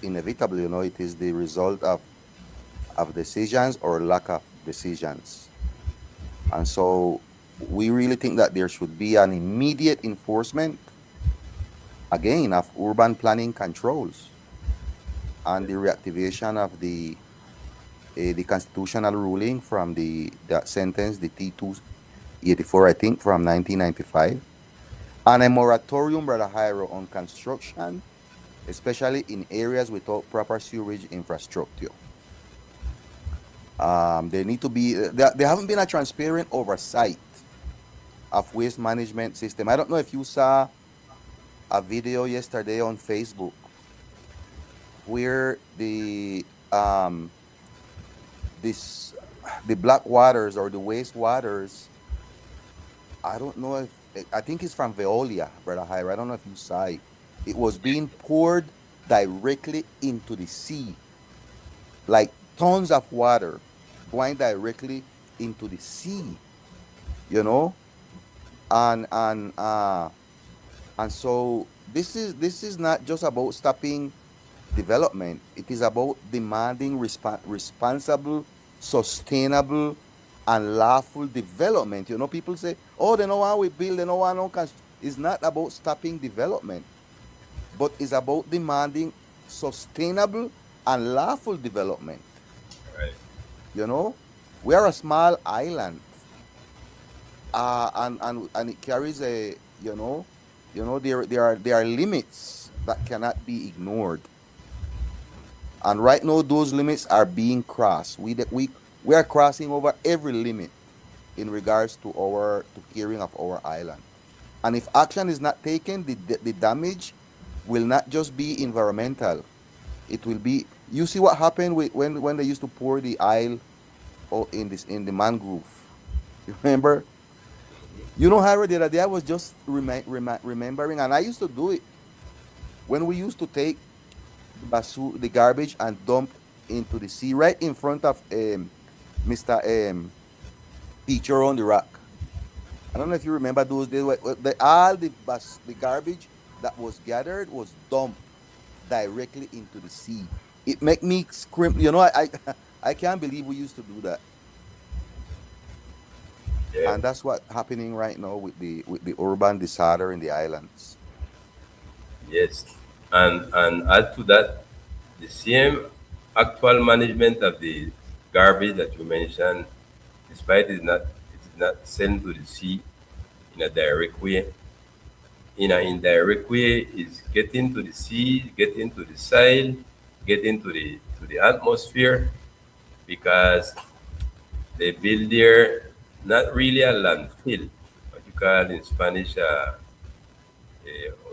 inevitable, it is the result of decisions or lack of decisions. And so we really think that there should be an immediate enforcement, again, of urban planning controls and the reactivation of the constitutional ruling from that sentence, the T284, I think, from 1995, and a moratorium, Brother Hiro, on construction, especially in areas without proper sewage infrastructure. There need to be there haven't been a transparent oversight of waste management system. I don't know if you saw a video yesterday on Facebook where this the black waters or the waste waters. I don't know if I think it's from Veolia, Brother Hire. I don't know if you saw it. It was being poured directly into the sea, like tons of water going directly into the sea. You know, and and so this is not just about stopping development. It is about demanding responsible, sustainable, and lawful development. People say, "Oh, they know how we build, they know how no." It's not about stopping development, but it's about demanding sustainable and lawful development. Right. You know, we are a small island, and it carries there are limits that cannot be ignored. And right now, those limits are being crossed. We are crossing over every limit in regards to caring of our island. And if action is not taken, the damage will not just be environmental. It will be. You see what happened when they used to pour the Isle in the mangrove. You remember? Harry, the other day I was just remembering, and I used to do it when we used to take the garbage and dump into the sea right in front of Mr. Teacher on the Rock. I don't know if you remember those days. All the garbage that was gathered was dumped directly into the sea. It make me scream. I can't believe we used to do that. Yeah. And that's what's happening right now with the urban disorder in the islands. Yes. And add to that, the same actual management of the garbage that you mentioned, despite it is not sent to the sea in a direct way, in an indirect way, is getting to the sea, getting to the soil, getting to the atmosphere, because they build there not really a landfill, what you call in Spanish, what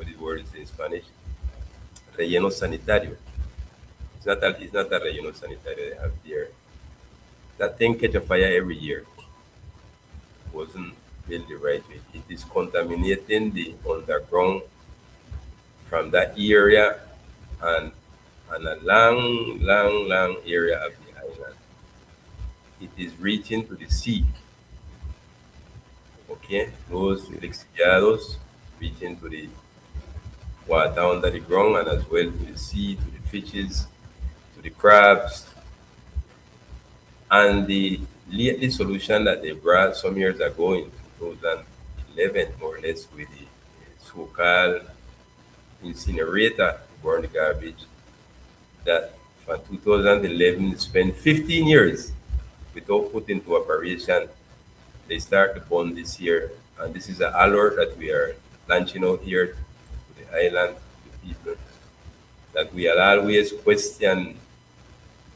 the word is in Spanish, relleno sanitario. It's not a relleno sanitario they have there. That thing catch a fire every year. Wasn't built the right way. It is contaminating the underground from that area, and a long, long, long area of the island. It is reaching to the sea. Okay, those lixiviados reaching to the water under the ground, and as well to the sea, to the fishes, to the crabs. And the lately solution that they brought some years ago in 2011 2011, more or less, with the so-called incinerator to burn the garbage. That from 2011 spent 15 years without put into operation. They start to burn this year, and this is an alert that we are launching out here to the island, to the people, that we will always question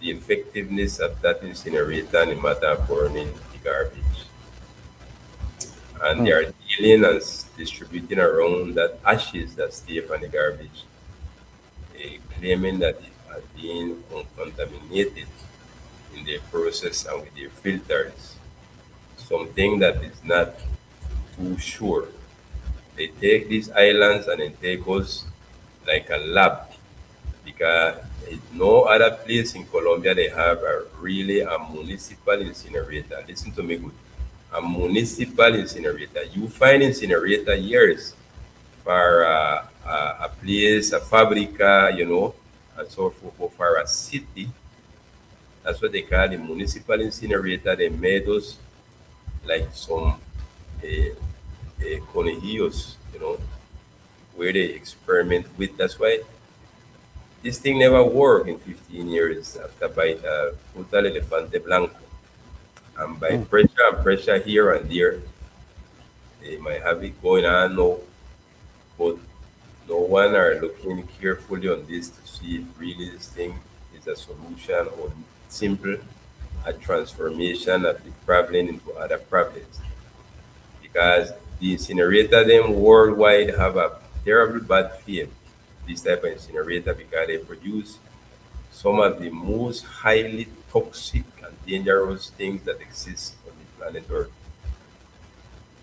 the effectiveness of that incinerator in the matter of burning the garbage. And they Mm. are dealing and distributing around that ashes that stay from the garbage, claiming that it has been uncontaminated in their process and with their filters. Something that is not too sure. They take these islands and then take us like a lab, because no other place in Colombia they have a really a municipal incinerator. Listen to me good. A municipal incinerator. You find incinerator years for a place, a fabrica, and so forth. But for a city, that's what they call the municipal incinerator. They made us like some conejillos, where they experiment with. That's why this thing never worked in 15 years after by total elefante blanco. And by Mm. pressure and pressure here and there, they might have it going on now, but no one are looking carefully on this to see if really this thing is a solution or simple a transformation of the problem into other problems. Because the incinerator them worldwide have a terrible bad fame, this type of incinerator, because they produce some of the most highly toxic and dangerous things that exist on the planet Earth.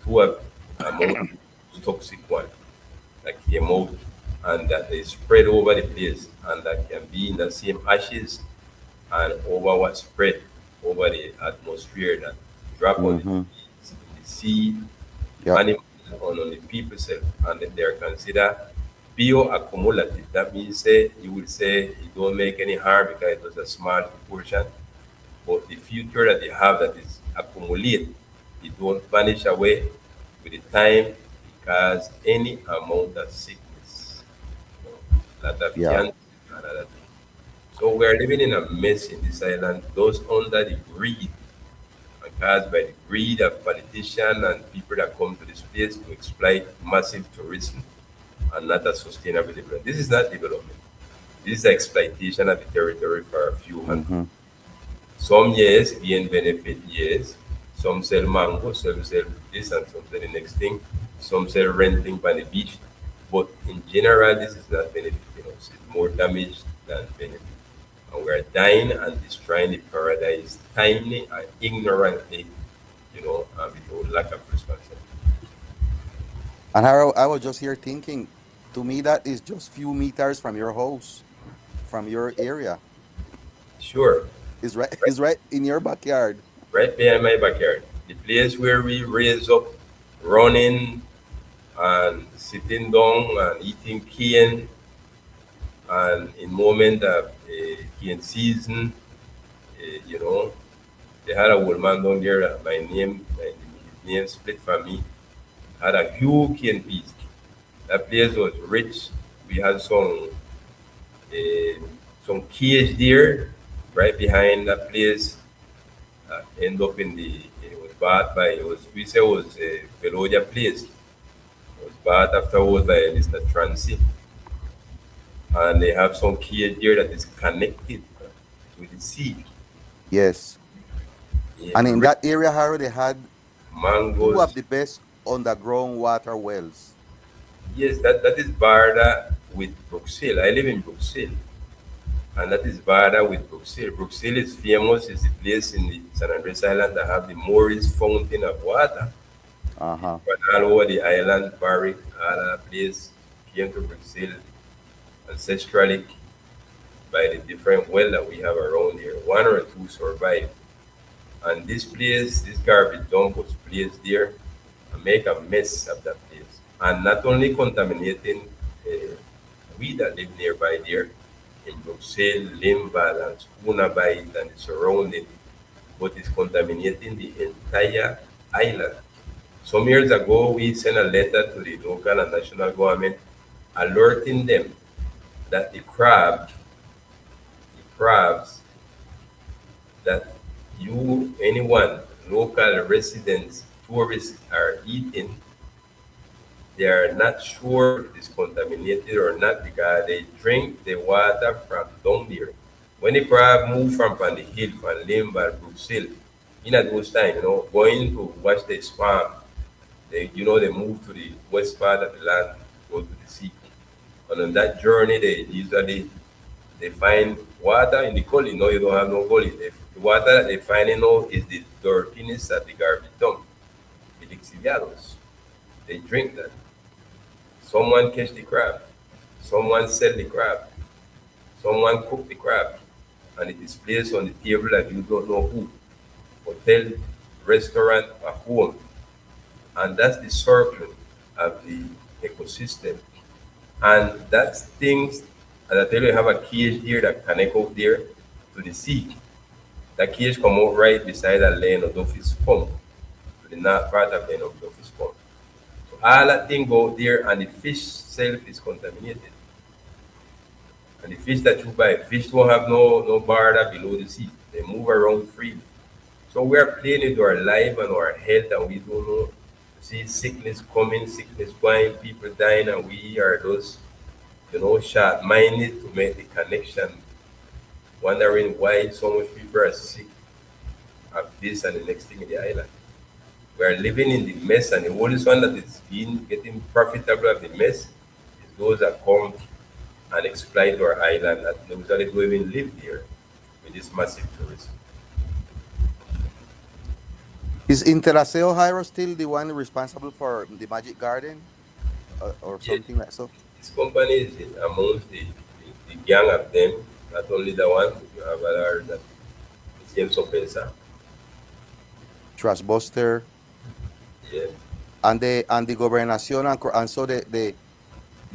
Two of among the toxic one that came out and that they spread over the place and that can be in the same ashes and over what spread over the atmosphere that drop on Mm-hmm. the sea, Yep. animals, on the people self, and then they are considered bioaccumulative. That means say you will say it don't make any harm because it was a small proportion, but the future that they have that is accumulate, it won't vanish away with the time because any amount of sickness, lot of Yeah. cancer and other things. So we are living in a mess in this island, those under the greed and caused by the greed of politicians and people that come to this place to exploit massive tourism and not a sustainable development. This is not development. This is exploitation of the territory for a few hundred. Mm-hmm. Some years gain benefit, yes. Some sell mango, some sell this and some sell the next thing. Some sell renting by the beach. But in general, this is not benefiting us. It's more damage than benefit. And we are dying and destroying the paradise tiny and ignorantly, and with lack of responsibility. And I was just here thinking, to me, that is just few meters from your house, from your area. Sure, Is right. right, Is right in your backyard. right behind my backyard. The place where we raise up running and sitting down and eating cane, and in moment of cane season, you know, they had a old man down there. His name split from me. Had a huge cane piece. That place was rich. We had uh, some cage there, right behind that place. End up in the it was bought by it was we say it was below their place. It was bought afterwards by Mr. Transit, and they have some cage there that is connected with the sea. Yes. And in Rich that area, Harry, they had two of mangoes. the best underground water wells. Yes, that is Barda with Bruxelles. I live in Bruxelles, and that is Barda with Bruxelles. Bruxelles is famous. It's the place in the San Andres Island that have the Morris fountain of water. Uh huh. But all over the island, Barrick, all that place came to Bruxelles ancestrally by the different well that we have around here. One or two survived. And this place, this garbage dump was placed there and make a mess of that place. And not only contaminating we that live nearby there in Bruxelles, Limbal, and Spunabite and the surrounding, but it's contaminating the entire island. Some years ago, we sent a letter to the local and national government alerting them that the crabs that anyone, local residents, tourists are eating, they are not sure if it is contaminated or not because they drink the water from down there. When the crab move from on the hill, from Limba, Bruxelles, in at those time, going to watch the swamp, they move to the west part of the land, go to the sea. And on that journey, they find water in the gully. No, you don't have no gully. The water that they find, is the dirtiness at the garbage dump, the lixiviados. They drink that. Someone catch the crab. Someone sell the crab. Someone cook the crab. And it is placed on the table and you don't know who. Hotel, restaurant, or home. And that's the circle of the ecosystem. And that's things, as I tell you, I have a cage here that connect out there to the sea. That cage come out right beside the lane of Duffy's pump, to the north part of lane of Duffy's pump. So all that thing go out there and the fish self is contaminated. And the fish that you buy, fish don't have no border below the sea. They move around freely. So we are playing with our life and our health and we don't know. See sickness coming, sickness going, people dying, and we are those, sharp minded to make the connection, wondering why so much people are sick of this and the next thing in the island. We are living in the mess, and the only one that is being getting profitable of the mess is those that come and exploit our island that usually don't even live there with this massive tourism. Is Interaseo Jairo still the one responsible for the Magic Garden or Yes, something like so? this company is amongst the gang of them, not only the one, you have other that seems so pensa. Trash Buster Yeah, and the Gobernación and so they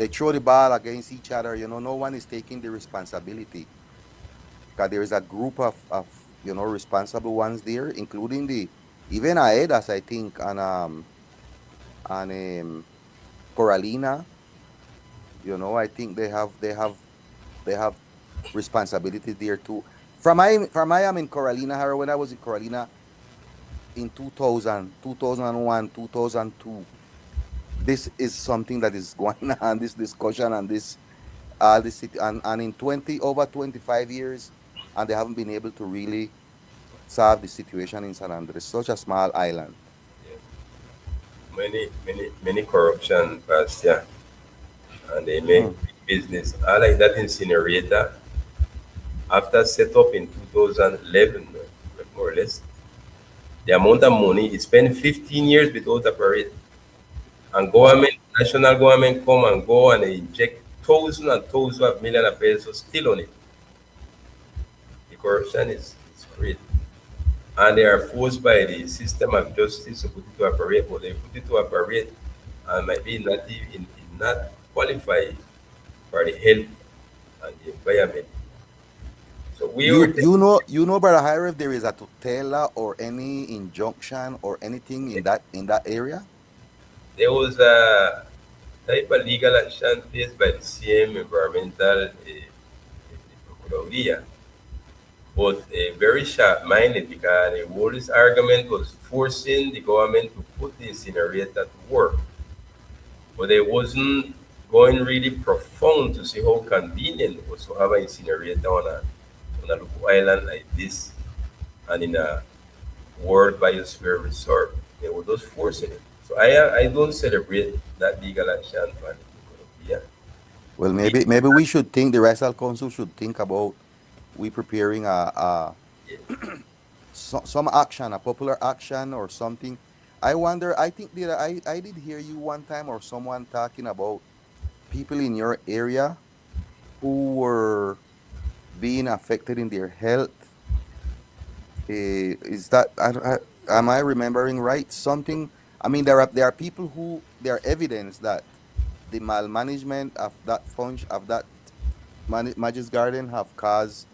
throw the ball against each other. No one is taking the responsibility because there is a group of responsible ones there, including the even Aedas, I think, and Coralina. I think they have responsibility there too. From I am in Coralina, Haro, when I was in Coralina in 2000, 2001, 2002. This is something that is going on, this discussion and this city, and in 25 years, and they haven't been able to really solve the situation in San Andres, such a small island. yeah. Many corruption past, yeah, and they make Mm. big business. I like that incinerator. After set up in 2011, more or less, the amount of money it spent 15 years without operate. And Wow. national government come and go and they inject thousands and thousands of million of pesos still on it. The corruption is great. And they are forced by the system of justice to put it to operate, but they put it to operate and might be not even not qualified for the health and the environment. So we were Brother Jairo, if there is a tutela or any injunction or anything in that area. there was a type of legal action faced by the same environmental Procuraduría, but very sharp-minded because the oldest argument was forcing the government to put the incinerator to work, but it wasn't going really profound to see how convenient it was to have an incinerator on a local island like this and in a World Biosphere Reserve. They were just forcing it. So I don't celebrate that legal action for Colombia. Well, We maybe we should think the Rizal Council should think about we preparing yeah, some action, a popular action or something. I wonder. I think that I did hear you one time or someone talking about people in your area who were being affected in their health. Is that am I remembering right? Something. I mean, there are people who there are evidence that the malmanagement of that fund of that Majesty Garden have caused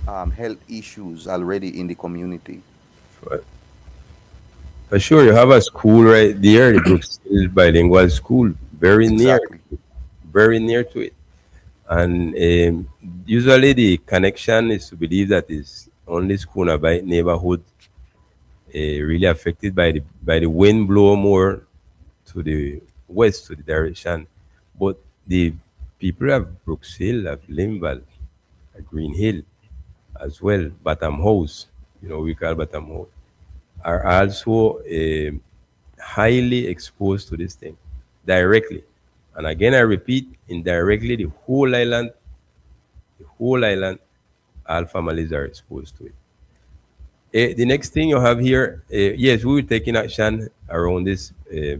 health issues already in the community. but For sure, you have a school right there, the Brookfield Bilingual School, Exactly. very near to it. And usually the connection is to believe that is only Schooner by neighborhood really affected by the wind blow more to the west to the direction. But the people of Brooks Hill, of Limval, Green Hill as well, Batam House, we call Batam House, are also highly exposed to this thing directly. And again, I repeat, indirectly, the whole island, all families are exposed to it. The next thing you have here, yes, we will taking action around this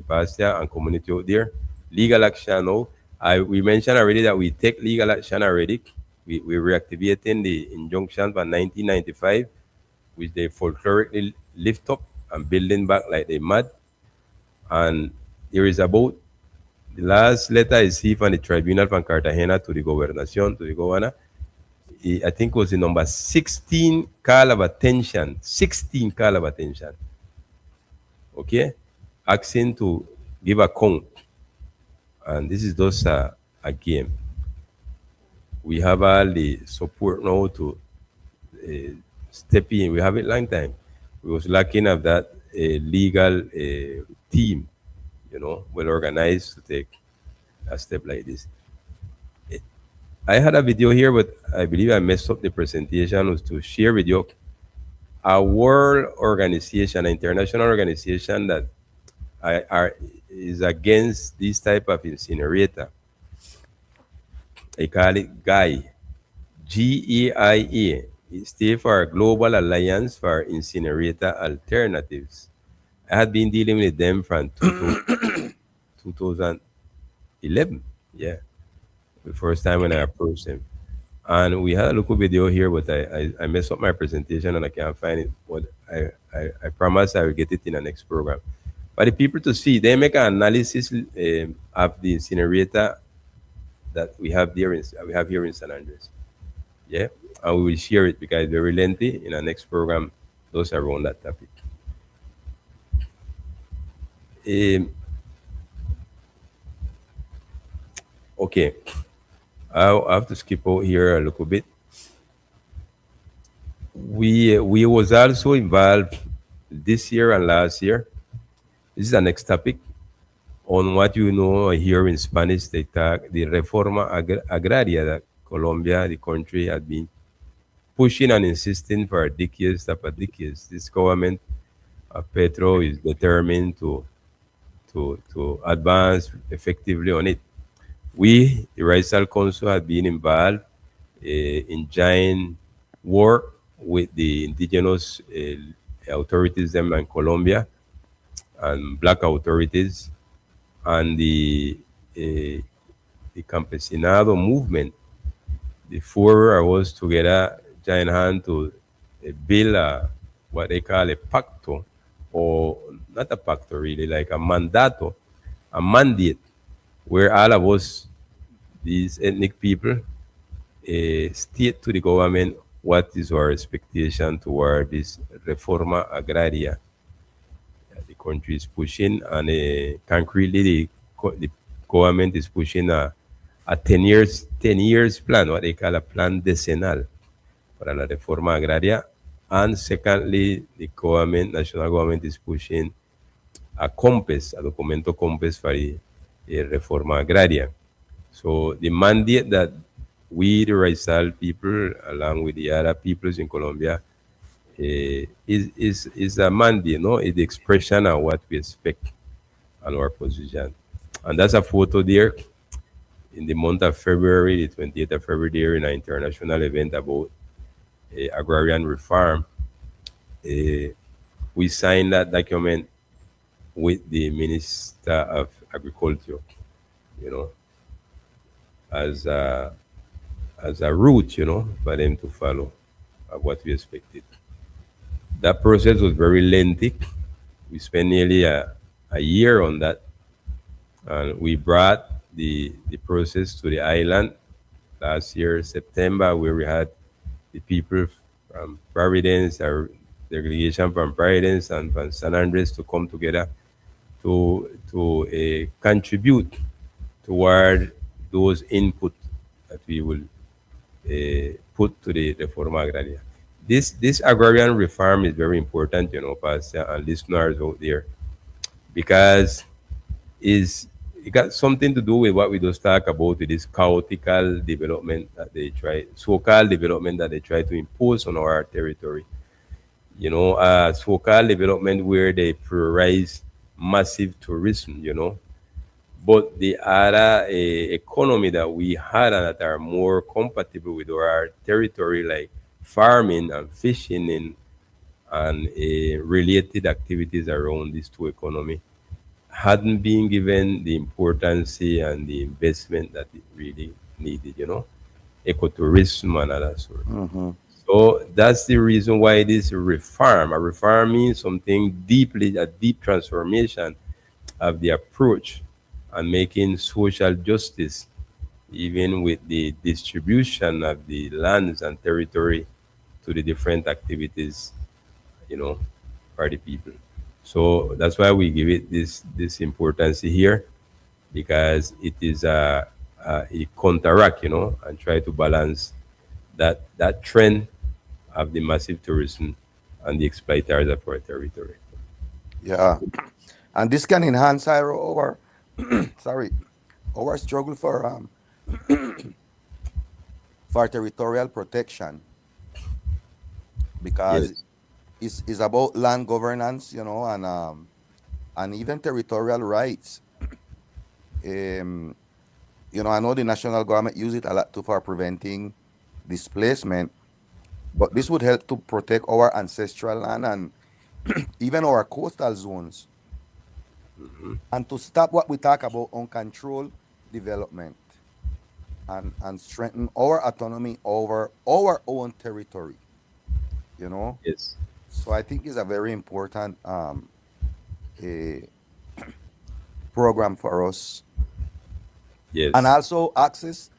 past year and community out there. Legal action now. We mentioned already that we take legal action already. We're reactivating the injunction from 1995, which they folklorically lift up and building back like they mad. And there is about the last letter I see from the tribunal from Cartagena to the gobernación, to the governor, I think was the number 16 call of attention, 16 call of attention, okay, asking to give a count. And this is just a game. We have all the support now to step in. We have it long time. We was lacking of that legal team, well organized to take a step like this. I had a video here, but I believe I messed up the presentation. Was to share with you a world organization, an international organization that is against this type of incinerator. They call it GAIA, GEIA. It stands for Global Alliance for Incinerator Alternatives. I had been dealing with them from 2011. Yeah, the first time when I approached them. And we had a local video here, but I messed up my presentation and I can't find it. But I promise I will get it in the next program. But the people to see, they make an analysis of the incinerator that we have here in San Andres. Yeah, and we will share it because it's very lengthy. In our next program, those are around that topic. Um, okay, I have to skip out here a little bit. We was also involved this year and last year. This is the next topic on what you know here in Spanish. They talk the reforma agraria that Colombia, the country, had been pushing and insisting for decades after decades. This government of Petro is determined to advance effectively on it. We, the Raizal Council, have been involved in giant work with the indigenous authorities them in Colombia and black authorities and uh, the campesinado movement. The four of us together join hand to build what they call a pacto, or not a pacto really, like a mandato, a mandate, where all of us, these ethnic people, state to the government what is our expectation toward this reforma agraria that the country is pushing, and concretely the government is pushing a 10 years plan, what they call a plan decenal para la reforma agraria. And secondly, the government, national government, is pushing a compass, a documento compass for the reforma agraria. So the mandate that we, the Raizal people, along with the other peoples in Colombia, is a mandate, no? It's the expression of what we expect on our position. And that's a photo there in the month of February, the 28th of February, there in an international event about agrarian reform. Uh, we signed that document with the Minister of Agriculture, you know, as a route, for them to follow of what we expected. That process was very lengthy. We spent nearly a year on that, and we brought the process to the island last year, September, where we had the people from Providence, delegation from Providence and from San Andres to come together to contribute toward those input that we will put to the reforma agraria. This agrarian reform is very important, Pastor and listeners out there, because is it got something to do with what we just talk about with this chaotical development that they try, so-called development that they try to impose on our territory. So-called development where they prioritize massive tourism, but the other economy that we had and that are more compatible with our territory, like farming and fishing and related activities around these two economy, hadn't been given the importance and the investment that it really needed, ecotourism and other sort. Mm-hmm. So that's the reason why this reform, a reform means something deeply, a deep transformation of the approach and making social justice, even with the distribution of the lands and territory to the different activities, you know, for the people. So that's why we give it this importance here, because it is a counteract, and try to balance that trend of the massive tourism and the exploiters of our territory. Yeah, and this can enhance our sorry, our struggle for territorial protection, because Yes, it's about land governance, and even territorial rights. Um, I know the national government use it a lot too for preventing displacement, but this would help to protect our ancestral land and even our coastal zones, and to stop what we talk about uncontrolled development, and strengthen our autonomy over our own territory. You know, yes, so I think it's a very important a program for us, and yes. also access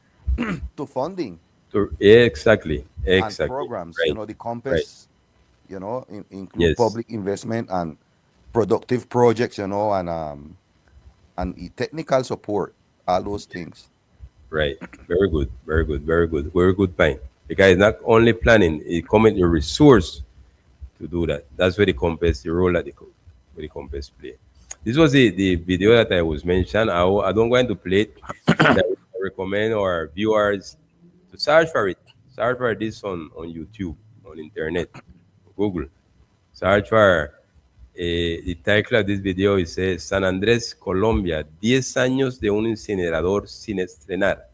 to funding Exactly, and exactly. programs. Right, The right. Compass, include Yes, public investment and productive projects, and technical support, all those things. right. Very good, very good, very good, very good point. Because not only planning, it commit your resource to do that. That's where the compass, the role that where the compass play. This was the video that I was mentioned. I don't going to play it, but I would recommend our viewers to search for it. Search for this on YouTube, on internet, Google. Search for the title of this video is San Andrés, Colombia, 10 años de un incinerador sin estrenar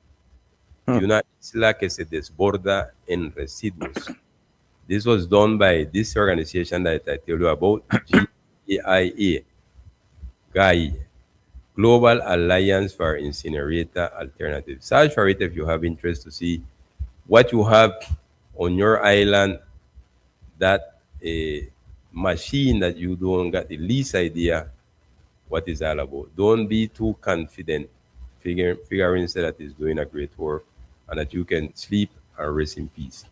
y Hmm. una isla que se desborda en residuos. This was done by this organization that I tell you about, GAIA, GAI, Global Alliance for Incinerator Alternatives. Search for it if you have interest to see what you have on your island, that machine that you don't got the least idea what is all about. Don't be too confident, figuring that it's doing a great work and that you can sleep and rest in peace.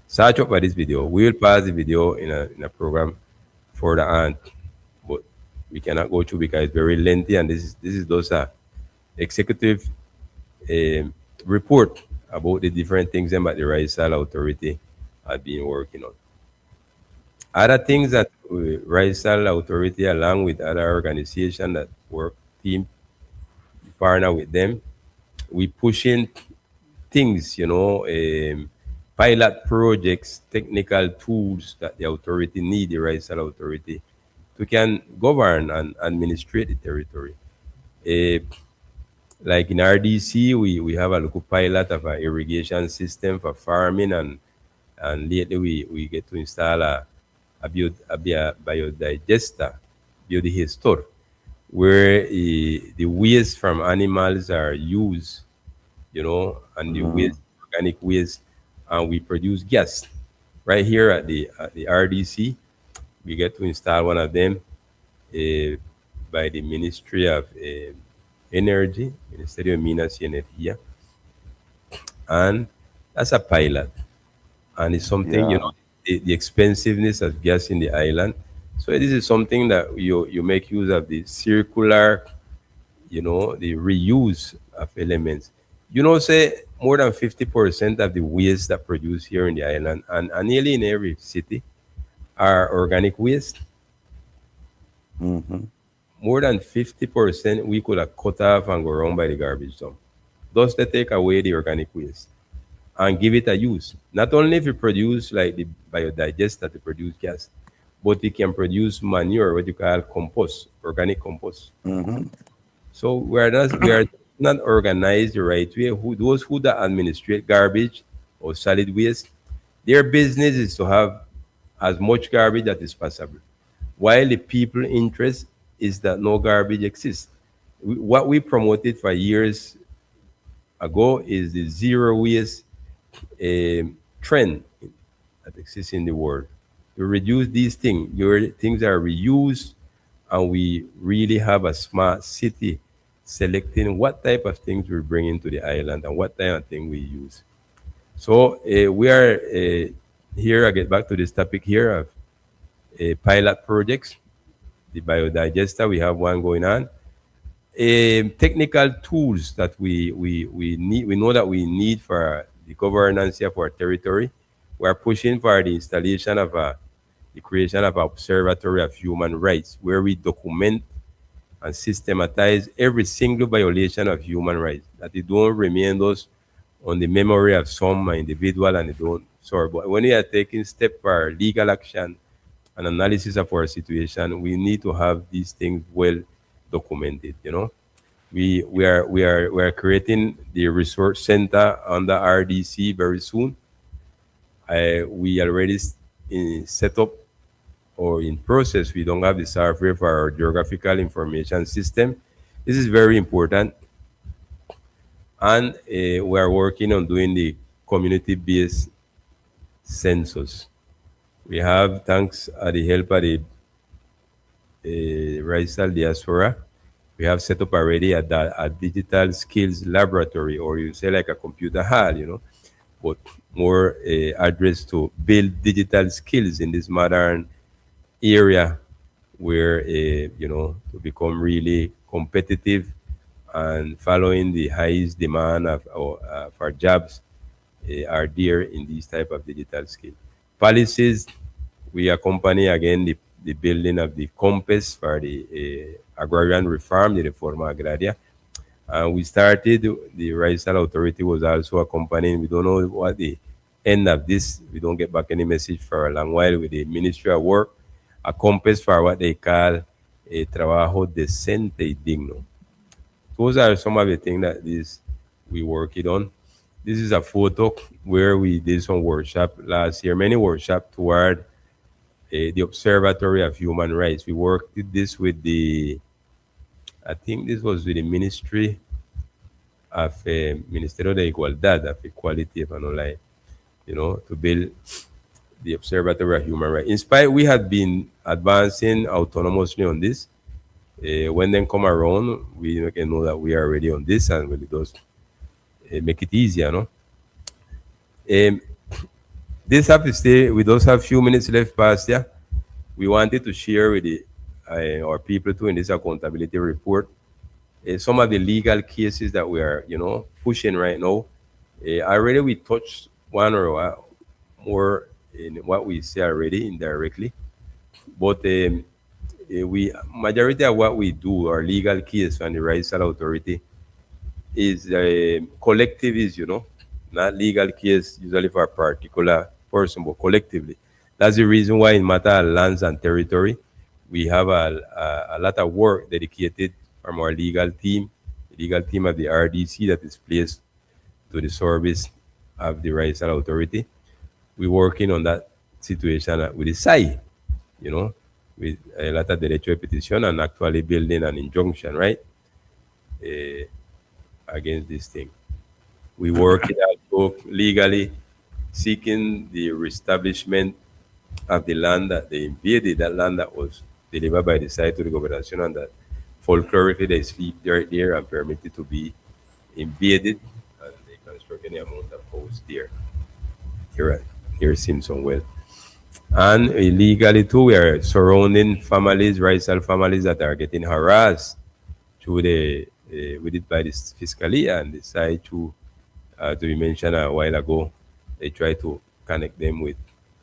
Search up by this video. We will pass the video in a program further on, but we cannot go through because it's very lengthy, and this is those executive um report about the different things that the Raizal Authority have been working on. Other things that Raizal Authority, along with other organizations that work team partner with them, we pushing things, pilot projects, technical tools that the authority need, the Raizal Authority, to can govern and administrate the territory. Eh, like in RDC, we have a local pilot of an irrigation system for farming, and lately we get to install a biodigester, biodigestor, where the waste from animals are used, and the Mhm. waste, organic waste, and we produce gas. Right here at the RDC, we get to install one of them uh, by the Ministry of Energy, Ministerio de Minas y Energía, and that's a pilot, and it's something Yeah. the expensiveness of gas in the island. So this is something that you make use of the circular, the reuse of elements. Say more than 50% of the waste that produced here in the island and nearly in every city are organic waste. Mm-hmm. More than 50% we could have cut off and go around by the garbage dump. Thus, they take away the organic waste and give it a use. Not only if it produce like the biodigester to produce gas, but it can produce manure, what you call compost, organic compost. Mm-hmm. So we are not organized the right way. Those who that administrate garbage or solid waste, their business is to have as much garbage as is possible. While the people interest is that no garbage exists. What we promoted for years ago is the zero waste trend that exists in the world. To reduce these things, your things are reused, and we really have a smart city selecting what type of things we bring into the island and what type of thing we use. So we are here. I get back to this topic here of pilot projects. The biodigester, we have one going on. Technical tools that we need, we know that we need for the governance of our territory. We are pushing for the installation of the creation of an observatory of human rights where we document and systematize every single violation of human rights, that it don't remain those on the memory of some individual and it don't sorry. But when we are taking steps for legal action and analysis of our situation, we need to have these things well documented. We are creating the resource center under RDC very soon. We already set up or in process. We don't have the software for our geographical information system. This is very important, and we are working on doing the community-based census. We have, thanks the help of the Raizal diaspora, we have set up already a digital skills laboratory, or you say like a computer hall, but more addressed to build digital skills in this modern area where, to become really competitive and following the highest demand for jobs are there in these type of digital skills. Policies, we accompany again the building of the compass for the agrarian reform, the Reforma Agraria. We started, the Raizal Authority was also accompanying. We don't know what the end of this, we don't get back any message for a long while with the Ministry of Work, a compass for what they call a trabajo decente y digno. Those are some of the things that we worked on. This is a photo where we did some workshop last year, many workshop toward the Observatory of Human Rights. We worked this with I think this was with the Ministry of Ministerio de Igualdad, of Equality, if I'm not lying, to build the Observatory of Human Rights. In spite, we had been advancing autonomously on this. When they come around, we can know that we are already on this, and really does make it easier, no? Um, this have to stay. We just have few minutes left, Pastor. We wanted to share with our people too in this accountability report some of the legal cases that we are, pushing right now. Already we touched one or more in what we say already indirectly, but we majority of what we do, our legal case on the Raizal Authority, is collective, not legal case usually for a particular person, but collectively. That's the reason why in matter of lands and territory, we have a lot of work dedicated from our the legal team of the RDC that is placed to the service of the Raizal Authority. We're working on that situation with the SAI, with a lot of derecho de petition and actually building an injunction, right, uh, against this thing. We work it out legally, seeking the reestablishment of the land that they invaded, that land that was delivered by the site to the gobernación, and that folklorically they sleep there and permitted to be invaded, and they construct any amount of house there. Here, here Simpson well. And illegally too, we are surrounding families, Raizal families that are getting harassed through the with it by this fiscalia and decide to be mentioned a while ago. They try to connect them with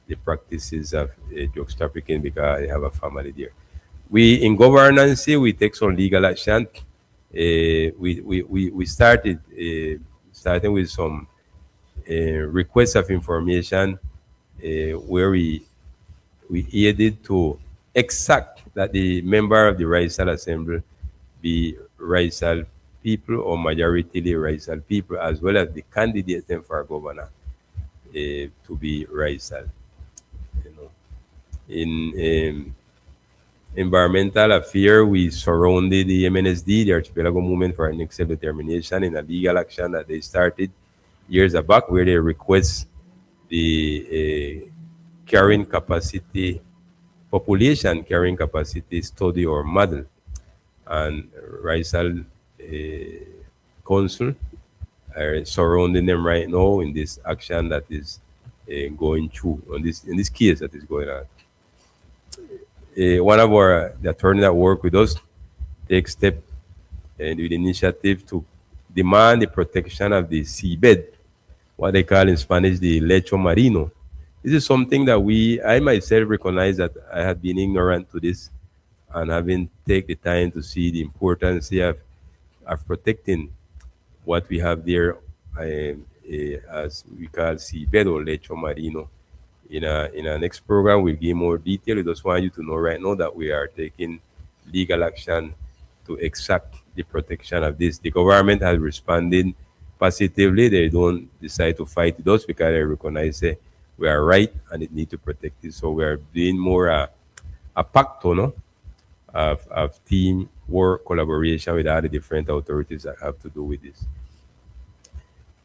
the practices of drug trafficking because they have a family there. We in governance we take some legal action. We started starting with some requests of information where we aided to exact that the member of the Raizal Assembly be Raizal people or majority Raizal people, as well as the candidates them for governor to be Raizal. You know, in environmental affair, we surrounded the MNSD, the Archipelago Movement for Ethnic Self-Determination, in a legal action that they started years back, where they request the carrying capacity population carrying capacity study or model, and Raizal Council are surrounding them right now in this action that is going through on this in this case that is going on. One of our the attorney that work with us take step with initiative to demand the protection of the seabed, what they call in Spanish the lecho marino. This is something that I myself recognize that I have been ignorant to this and haven't take the time to see the importance of protecting what we have there, as we call seabed or lecho marino. In our next program, we'll give more detail. We just want you to know right now that we are taking legal action to exact the protection of this. The government has responded positively. They don't decide to fight with us because they recognize we are right and it need to protect it. So we are doing more a pacto, no? Of team work collaboration with other different authorities that have to do with this.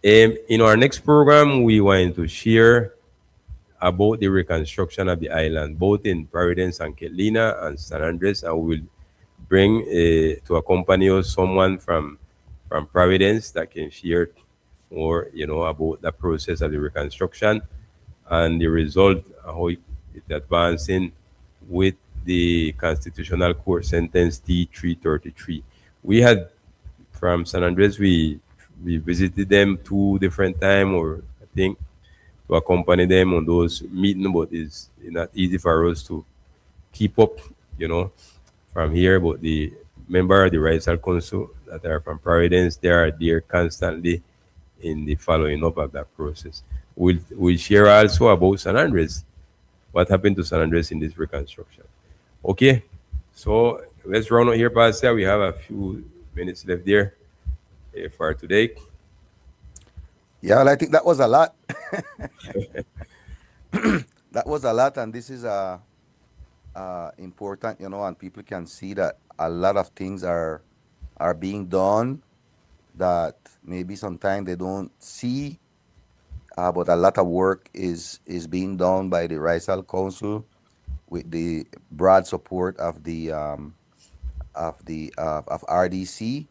In our next program, we want to share about the reconstruction of the island, both in Providence and Catalina and San Andres, and we will bring to accompany us someone from Providence that can share more, about the process of the reconstruction and the result, how it advancing with the Constitutional Court sentence T333. We had from San Andres, we visited them 2 different times, or I think to accompany them on those meetings, but it's not easy for us to keep up, from here. But the member of the Raizal Council that are from Providence, they are there constantly in the following up of that process. We'll share also about San Andres, what happened to San Andres in this reconstruction. Okay, so let's round out here, Pastor. We have a few minutes left there for today. Yeah, well, I think that was a lot. That was a lot, and this is important, and people can see that a lot of things are being done that maybe sometimes they don't see, but a lot of work is being done by the Raizal Council with the broad support of the of RDC.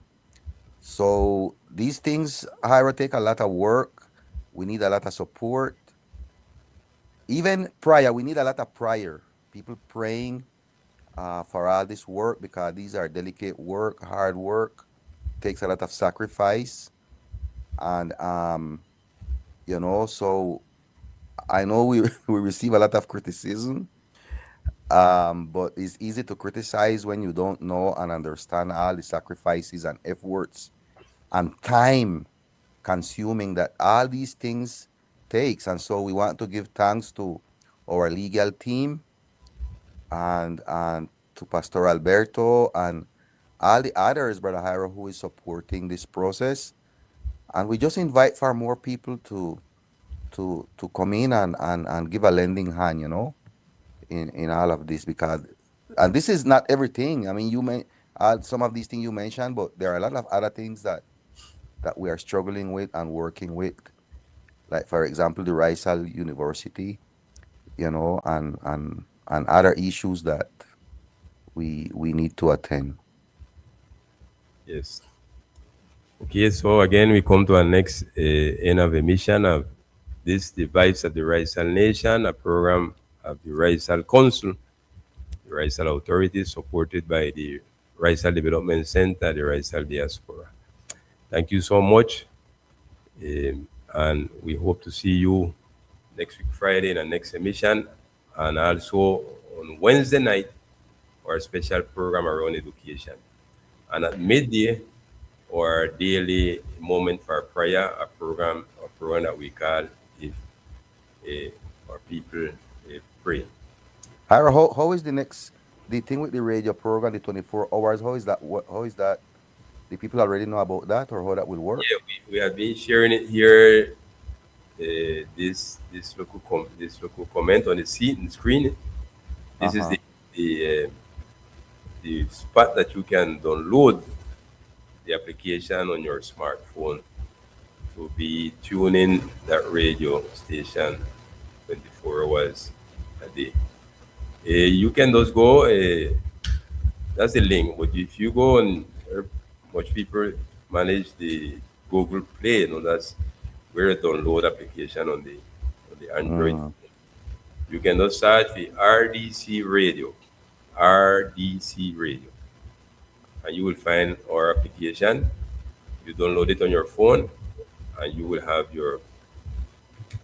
So these things, however, take a lot of work. We need a lot of support. Even prayer, we need a lot of prayer. People praying for all this work, because these are delicate work, hard work, takes a lot of sacrifice, and so I know we we receive a lot of criticism, but it's easy to criticize when you don't know and understand all the sacrifices and efforts and time consuming that all these things takes. And so we want to give thanks to our legal team, and to Pastor Alberto and all the others, Brother Jairo, who is supporting this process. And we just invite for more people to come in and give a lending hand, in all of this, because and this is not everything. I mean, you may some of these things you mentioned, but there are a lot of other things that we are struggling with and working with, like for example the Raizal University, and other issues that we need to attend. Yes. Okay, so again, we come to our next end of emission of this device of the Raizal Nation, a program of the Raizal Council, the Raizal Authority, supported by the Raizal Development Center, the Raizal Diaspora. Thank you so much, and we hope to see you next week Friday in the next emission, and also on Wednesday night our special program around education. And at midday, our daily moment for prayer, a program that we call if our people pray. Ira, how is the thing with the radio program, the 24 hours? How is that? The people already know about that, or how that will work? Yeah, we have been sharing it here. This local comment on the screen. This is Uh-huh. the the spot that you can download the application on your smartphone to be tuning that radio station 24 hours a day. You can just go. That's the link. But if you go and much people manage the Google Play, that's where you download application on the Android. Mm. You can just search the RDC Radio, RDC Radio, and you will find our application. You download it on your phone, and you will have your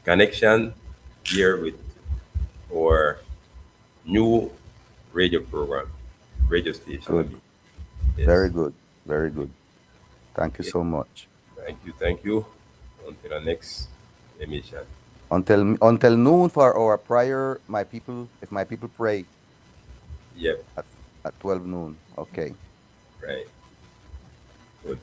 connection here with our new radio program, radio station. I Good. mean, Very yes. good. Very good. Thank you Yeah. so much. Thank you. Thank you. Until the next emission. Until noon for our prayer, my people, if my people pray Yep. at, at 12 noon. Okay. Right. Good.